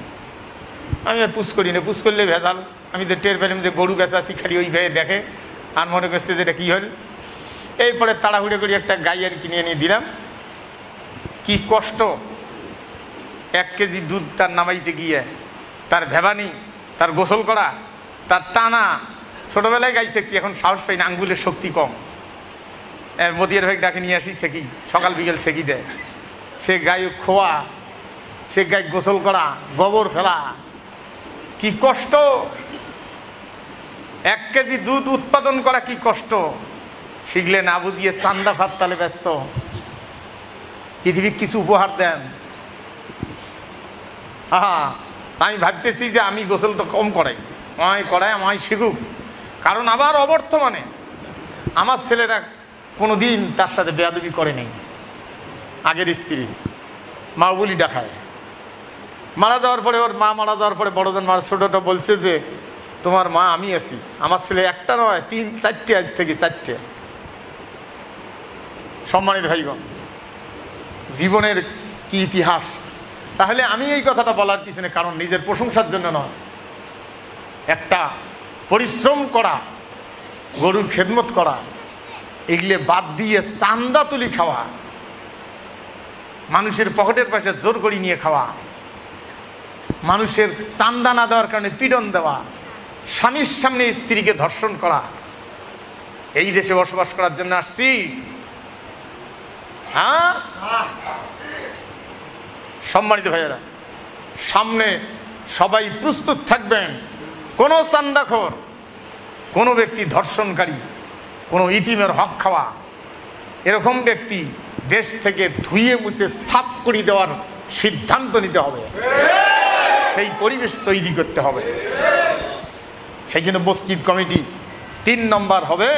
আমি আর পুষ করি না, পুষ করলে ভেজাল। আমি তো টের পেলাম যে গরু বেচাছি, খালি ওই ভাইয়ে দেখে আর মনে করছে যে এটা কী হল। এরপরে তাড়াহুড়ো করে একটা গাই আর কিনে এনে দিলাম। কি কষ্ট 1 কেজি দুধ তার নামাইতে গিয়ে, তার ভেবানি, তার গোসল করা, তার টানা। ছোটোবেলায় গাই শেখছি, এখন সাহস পাই না, আঙ্গুলের শক্তি কম। মতিয়ার ভাই ডাকে নিয়ে আসি, সেকি সকাল বিকেল সেকি দেয়। সে গায়ে খোয়া, সে গায়ে গোসল করা, গোবর ফেলা, কি কষ্ট। 1 কেজি দুধ উৎপাদন করা কি কষ্ট, শিখলে না বুঝিয়ে চান্দা ফাত্তালে ব্যস্ত। পৃথিবীর কিছু উপহার দেন। আমি ভাবতেছি যে আমি গোসলটা কম করাই, আমায় শিখুক। কারণ আবার অবর্তমানে আমার ছেলেরা কোনো দিন তার সাথে বেয়াদবি করে নেই। আগের স্ত্রীর মা বলি ডাকায়, মারা যাওয়ার পরে ওর মা মারা যাওয়ার পরে বড়জন মারা ছোটোটা বলছে যে তোমার মা আমি আছি। আমার ছেলে একটা নয়, 3-4টে আজ থেকে 4টে। সম্মানিত ভাইগণ, জীবনের কি ইতিহাস! তাহলে আমি এই কথাটা বলার পিছনে কারণ নিজের প্রশংসার জন্য নয়, একটা পরিশ্রম করা, গরুর খেদমত করা, এগুলো বাদ দিয়ে চান্দা তুলি খাওয়া, মানুষের পকেটের পাশে জোর করে নিয়ে খাওয়া, মানুষের চান্দা না দেওয়ার কারণে পীড়ন দেওয়া, স্বামীর সামনে স্ত্রীকে ধর্ষণ করা, এই দেশে বসবাস করার জন্য আসছি। হ্যাঁ সম্মানিত ভাইয়েরা, সামনে সবাই প্রস্তুত থাকবেন। কোনো চান্দাখোর, কোনো ব্যক্তি ধর্ষণকারী, কোনো ইতিমের হক খাওয়া, এরকম ব্যক্তি দেশ থেকে ধুয়ে মুছে সাফ করে দেওয়ার সিদ্ধান্ত নিতে হবে। সেই পরিবেশ তৈরি করতে হবে। সেই জন্য মসজিদ কমিটি 3 নম্বর হবে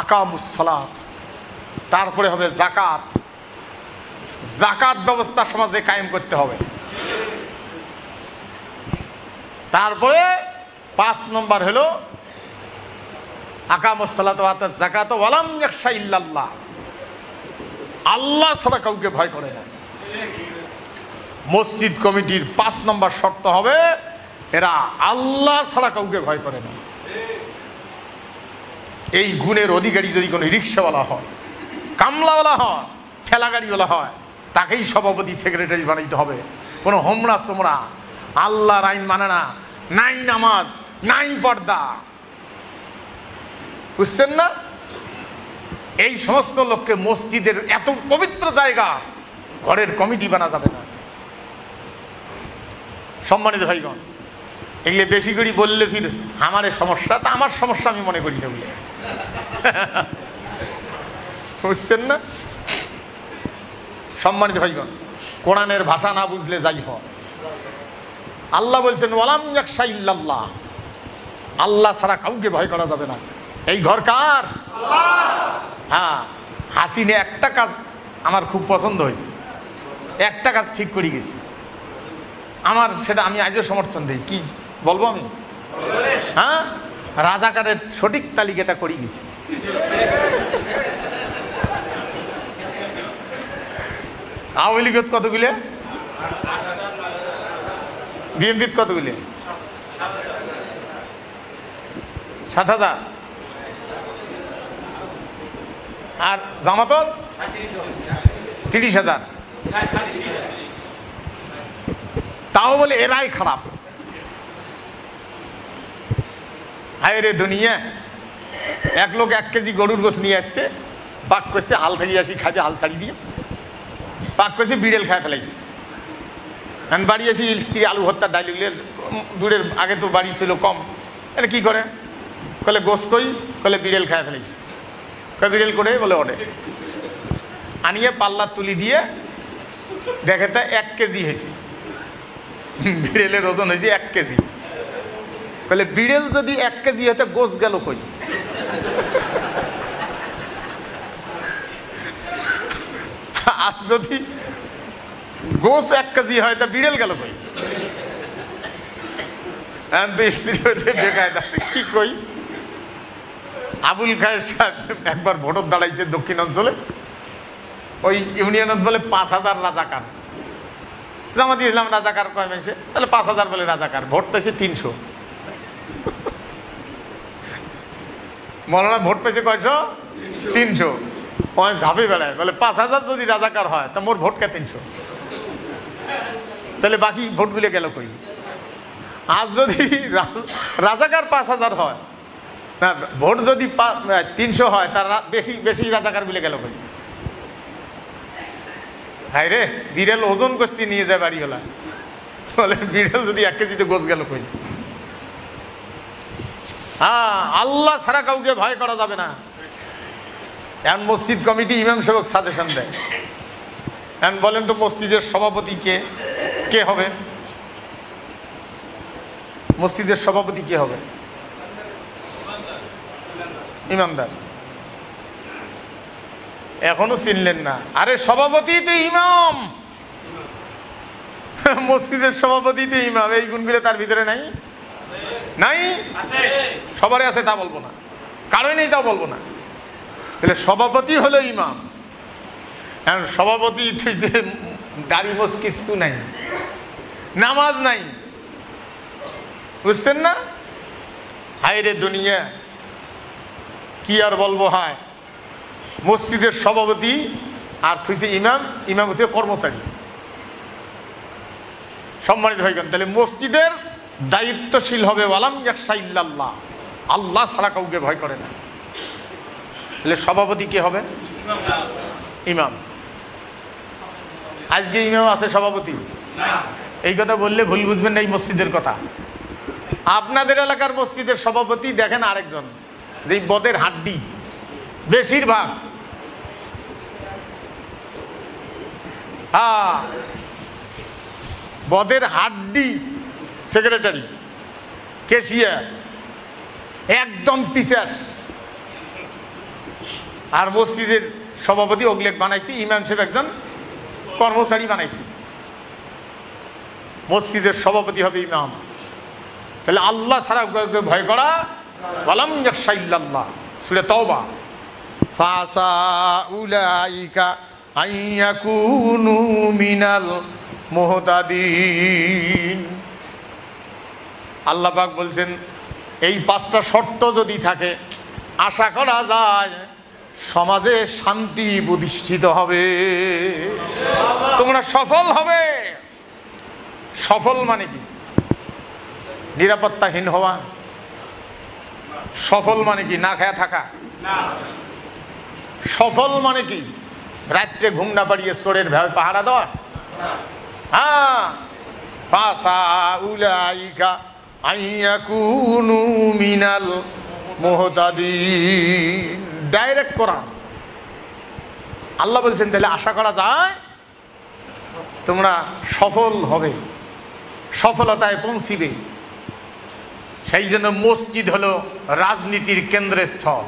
আকামুস সালাত, তারপরে হবে জাকাত। জাকাত ব্যবস্থা সমাজে কায়েম করতে হবে। তারপরে 5 নম্বর হলো আকামুস সালাত ওয়া আতাজ যাকাত ওয়ালাম ইয়াখশা ইল্লাল্লাহ, আল্লাহ ছাড়া কাউকে ভয় করে না। মসজিদ কমিটির 5 নম্বর শর্ত হবে এরা আল্লাহ ছাড়া কাউকে ভয় করে না। এই গুণের অধিকারী যদি কোনো রিক্সাওয়ালা হয়, কামলাওয়ালা হয়, ঠেলাগাড়িওয়ালা হয়, তাকেই সভাপতি সেক্রেটারি বানাইতে হবে। কোনো হোমরা সোমরা আল্লাহর আইন মানে না, নাই নামাজ, নাই পর্দা, বুঝছেন না? এই সমস্ত লোককে মসজিদের এত পবিত্র জায়গা ঘরের কমিটি বানা যাবে না। সম্মানিত ভাইগণ, এগুলো বেশি করে বললে ফির আমারে সমস্যা, তা আমার সমস্যা আমি মনে করি না বলে, বুঝছেন না? সম্মানিত ভাইগণ, কোরআনের ভাষা না বুঝলে যাই হয়। আল্লাহ বলছেন ওয়ালাম ইয়াখশা ইল্লাল্লাহ, আল্লাহ ছাড়া কাউকে ভয় করা যাবে না। এই ঘর কার? হ্যাঁ, হাসিনে একটা কাজ আমার খুব পছন্দ হয়েছে, একটা কাজ ঠিক করে গেছি আমার, সেটা আমি আজও সমর্থন দিই। কি বলবো আমি? হ্যাঁ, রাজাকারের সঠিক তালিকাটা করে গেছি। আওয়ামী লীগত কতগুলো, বিএনপিত কতগুলো? 7,000। আর জামাতত 30,000। তাও বলে এরাই খারাপ। হায় রে দুনিয়া, এক লোক 1 কেজি গরুর গোশ নিয়ে আসছে, পাক করছে, হাল থেকে আসি খাবে, হাল ছাড়ি দিয়ে পাক করছে, বিড়েল খায় ফেলাইছে। বাড়ি এসে স্ত্রী আলু ভর্তা ডাইল দূরের, আগে তো বাড়ি ছিল কম, এটা কী করে? কলে গোস কই, কলে বিড়েল খায় ফেলাইছে। কয় বিড়েল করে? বলে ওঠে। আনিয়ে পাল্লা তুলি দিয়ে দেখে তা 1 কেজি হয়েছে, বিড়েলের ওজন হয়েছে 1 কেজি। বলে বিড়েল যদি 1 কেজি হতে গোস গেল কই? আর যদি গোস 1 কেজি হয় তা বিড়েল গেল কই? স্ত্রী হয়েছে বেকায়, কি কই? আবুল খায়ের সাহেব একবার ভোটত দাঁড়াইছে দক্ষিণ অঞ্চলে, ওই ইউনিয়নত বলে 5,000 রাজাকার। জামাত ইসলাম রাজাকার কয় মানছে, তাহলে 5,000 বলে রাজাকার, ভোট পেয়েছে 300। মৌলানা ভোট পেয়েছে কয়শো? 300। ঝাঁপে বেড়ায়, বলে 5,000 যদি রাজাকার হয় তা মোর ভোট কে 300? তাহলে বাকি ভোটগুলো গেল কই? আজ যদি রাজাকার 5,000 হয়, না ভোট যদি 300 হয়, তার বেশি রাজাকার বলে গেল কই? হায় রে, বিড়েল ওজন করছি নিয়ে যায় বাড়ি হলা, বলে বিড়েল যদি 1 কেজিতে গোছ গেল কই? হ্যাঁ, আল্লাহ ছাড়া কাউকে ভয় করা যাবে না। এখন মসজিদ কমিটি ইমাম সাহেব সাজেশন দেয়, এখন বলেন তো মসজিদের সভাপতি কে হবে? মসজিদের সভাপতি কে হবে? ইমামদার। এখনো চিনলেন না? আরে সভাপতি তো ইমাম, মসজিদের সভাপতি তো ইমাম। এই গুণগুলো তার ভিতরে নাই? নাই, সবারই আছে তা বলবো না, কারোই নেই তা বলবো না। তাহলে সভাপতি হলো ইমাম। এখন সভাপতি যে দাড়ি মোছ কিচ্ছু নাই, নামাজ নাই, বুঝছেন না? হায় রে দুনিয়া, কি আর বলবো। হয় মসজিদের সভাপতি আর থুইছে ইমাম, ইমাম হচ্ছে কর্মচারী। সম্মানিত ভাইগণ, তাহলে মসজিদের দায়িত্বশীল হবে ওয়ালাম ইয়াখশা ইল্লাল্লাহ, আল্লাহ ছাড়া কাউকে ভয় করে না। তাহলে সভাপতি কে হবে? ইমাম। আজকে ইমাম আছে, সভাপতি এই কথা বললে ভুল বুঝবেন না এই মসজিদের কথা। আপনাদের এলাকার মসজিদের সভাপতি দেখেন আরেকজন, যে বদের হাড্ডি বেশিরভাগ। বদের হাড্ডি সেক্রেটারি, ক্যাশিয়ার, একদম পিছাস। আর মসজিদের সভাপতি ওগলেক বানাইছি, ইমাম সাহেব একজন কর্মচারী বানাইছি। মসজিদের সভাপতি হবে ইমাম। তাহলে আল্লাহ ছাড়া ভয় করা, ওয়ালাম ইয়াখশা ইল্লাল্লাহ, সূরা তাওবা। ফাসা উলাইকা আইয়াকুনু মিনাল মুহতাদিন। আল্লাহ পাক বলছেন এই 5টা শর্ত যদি থাকে, আশা করা যায় সমাজে শান্তি প্রতিষ্ঠিত হবে, তোমরা সফল হবে। সফল মানে কি? নিরাপত্তাহীন হওয়া? সফল মানে কি না খায়া থাকা? সফল মানে কি রাত্রে ঘুম না পাড়িয়ে চোরের ভয় পাহারা দেওয়া? হ্যাঁ, ফাসা উলাইকা আইয়াকুনু মিনাল মুহতাদিন, ডাইরেক্ট কোরআন। আল্লাহ বলছেন তাহলে আশা করা যায় তোমরা সফল হবে, সফলতায় পৌঁছিবে। সেই জন্য মসজিদ হলো রাজনীতির কেন্দ্রস্থল।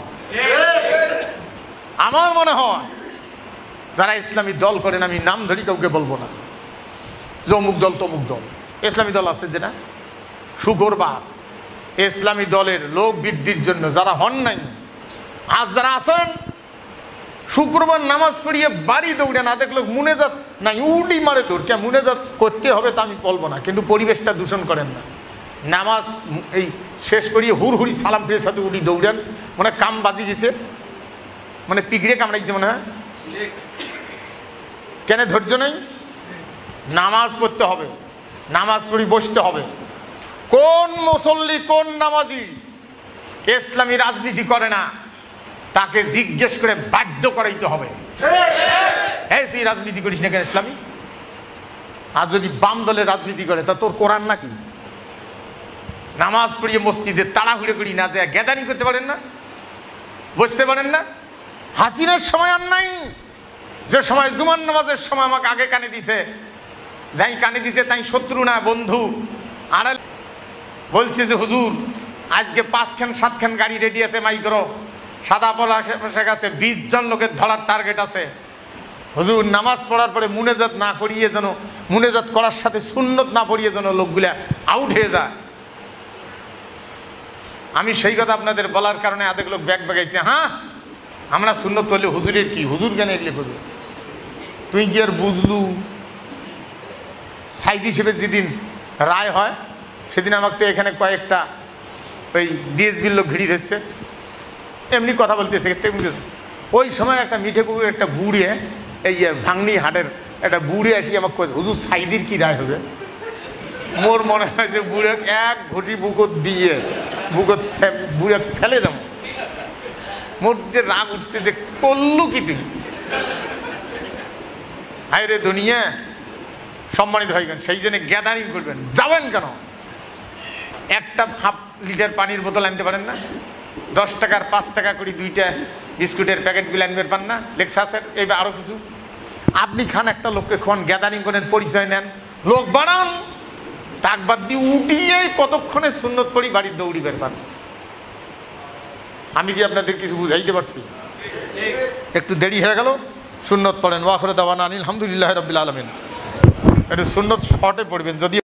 আমার মনে হয় যারা ইসলামী দল করেন, আমি নাম ধরি কাউকে বলবো না যে অমুক দল তমুক দল, ইসলামী দল আছে যেটা, শুক্রবার ইসলামী দলের লোক বৃদ্ধির জন্য যারা হন নাই, আজ যারা আছেন, শুক্রবার নামাজ পড়িয়ে বাড়ি দৌড়ে না দেখলো মুনেজাত নাই, উডি মারে দৌড়। কে মুনেজাত করতে হবে তা আমি বলবো না, কিন্তু পরিবেশটা দূষণ করেন না। নামাজ এই শেষ করিয়ে হুড়হুড়ি সালাম ফিরের সাথে উডি দৌড়েন, মনে কাম বাজি গেছে, মানে পিগড়ে কামড়াইছে মনে হয়। কেন ধৈর্য নেই? নামাজ পড়তে হবে, নামাজ পড়ি বসতে হবে। কোন মুসল্লি, কোন নামাজি ইসলামী রাজনীতি করে না, তাকে জিজ্ঞেস করে বাধ্য করাইতে হবে, এই তুই রাজনীতি করিস না কেন ইসলামী? আর যদি বাম দলের রাজনীতি করে তা তোর কোরআন নাকি? নামাজ পড়িয়ে মসজিদে তাড়াহুড়ো করি না যায় গ্যাদারিং করতে পারেন না, বসতে পারেন না? হাসিনার সময় আর নাই, যে সময় জুমার নামাজের সময় আমাকে আগে কানে দিছে, যাই কানে দিছে তাই শত্রু না বন্ধু। আর বলছে যে হুজুর আজকে 5-7 গাড়ি রেডি আছে, মাইক্রো সাদা পোশাক আছে, 20 জন লোকের ধরার টার্গেট আছে। হুজুর নামাজ পড়ার পরে মুনেজাত না করিয়ে যেন, মুনেজাত করার সাথে সুন্নত না পড়িয়ে যেন লোকগুলা আউট হয়ে যায়। আমি সেই কথা আপনাদের বলার কারণে আধেক লোক ব্যাগ বাগাইছে, হ্যাঁ আমরা সুন্নত করলে হুজুরের কি, হুজুর কেন এগুলো করবে? তুই কি আর বুঝলু? সাইদ হিসেবে যেদিন রায় হয় সেদিন আমাকে তো এখানে কয়েকটা ওই ডিএসবির লোক ঘিরে ধরছে, এমনি কথা বলতেছে। ওই সময় একটা মিঠে পুকুরের একটা বুড়িয়ে, এই ভাঙনি হাটের একটা বুড়ি আসি আমাকে কয়েছে, হুজুর সাইদির কি রায় হবে? মোর মনে হয় যে বুড়ে এক ঘুষি বুকত দিয়ে বুড়ে ফেলে দেব। মোর যে রাগ উঠছে যে করলু কি তুই? হায় রে দুনিয়া। সম্মানিত হয়ে গেন, সেই জন্য গ্যাদারিং করবেন। যাবেন কেন? একটা হাফ লিটার পানির বোতল আনতে পারেন না? 10 টাকার 5 টাকা করে 2টা বিস্কুটের প্যাকেটগুলো আনবেন পান না? লেক্সাসের এইবার আরও কিছু আপনি খান একটা লোককে খান, গ্যাদারিং করেন, পরিচয় নেন, লোক বাড়ান, তাকবাদ দিয়ে উঠিয়েই কতক্ষণে সুন্নত পড়ি বাড়ির দৌড়ি বের পান। আমি কি আপনাদের কিছু বুঝাইতে পারছি? একটু দেরি হয়ে গেল, সুন্নত পড়েন। ওয়া আখিরু দাওয়ানা আলহামদুলিল্লাহি রাব্বিল আলামিন। একটু সুন্নত শর্টে পড়বেন, যদি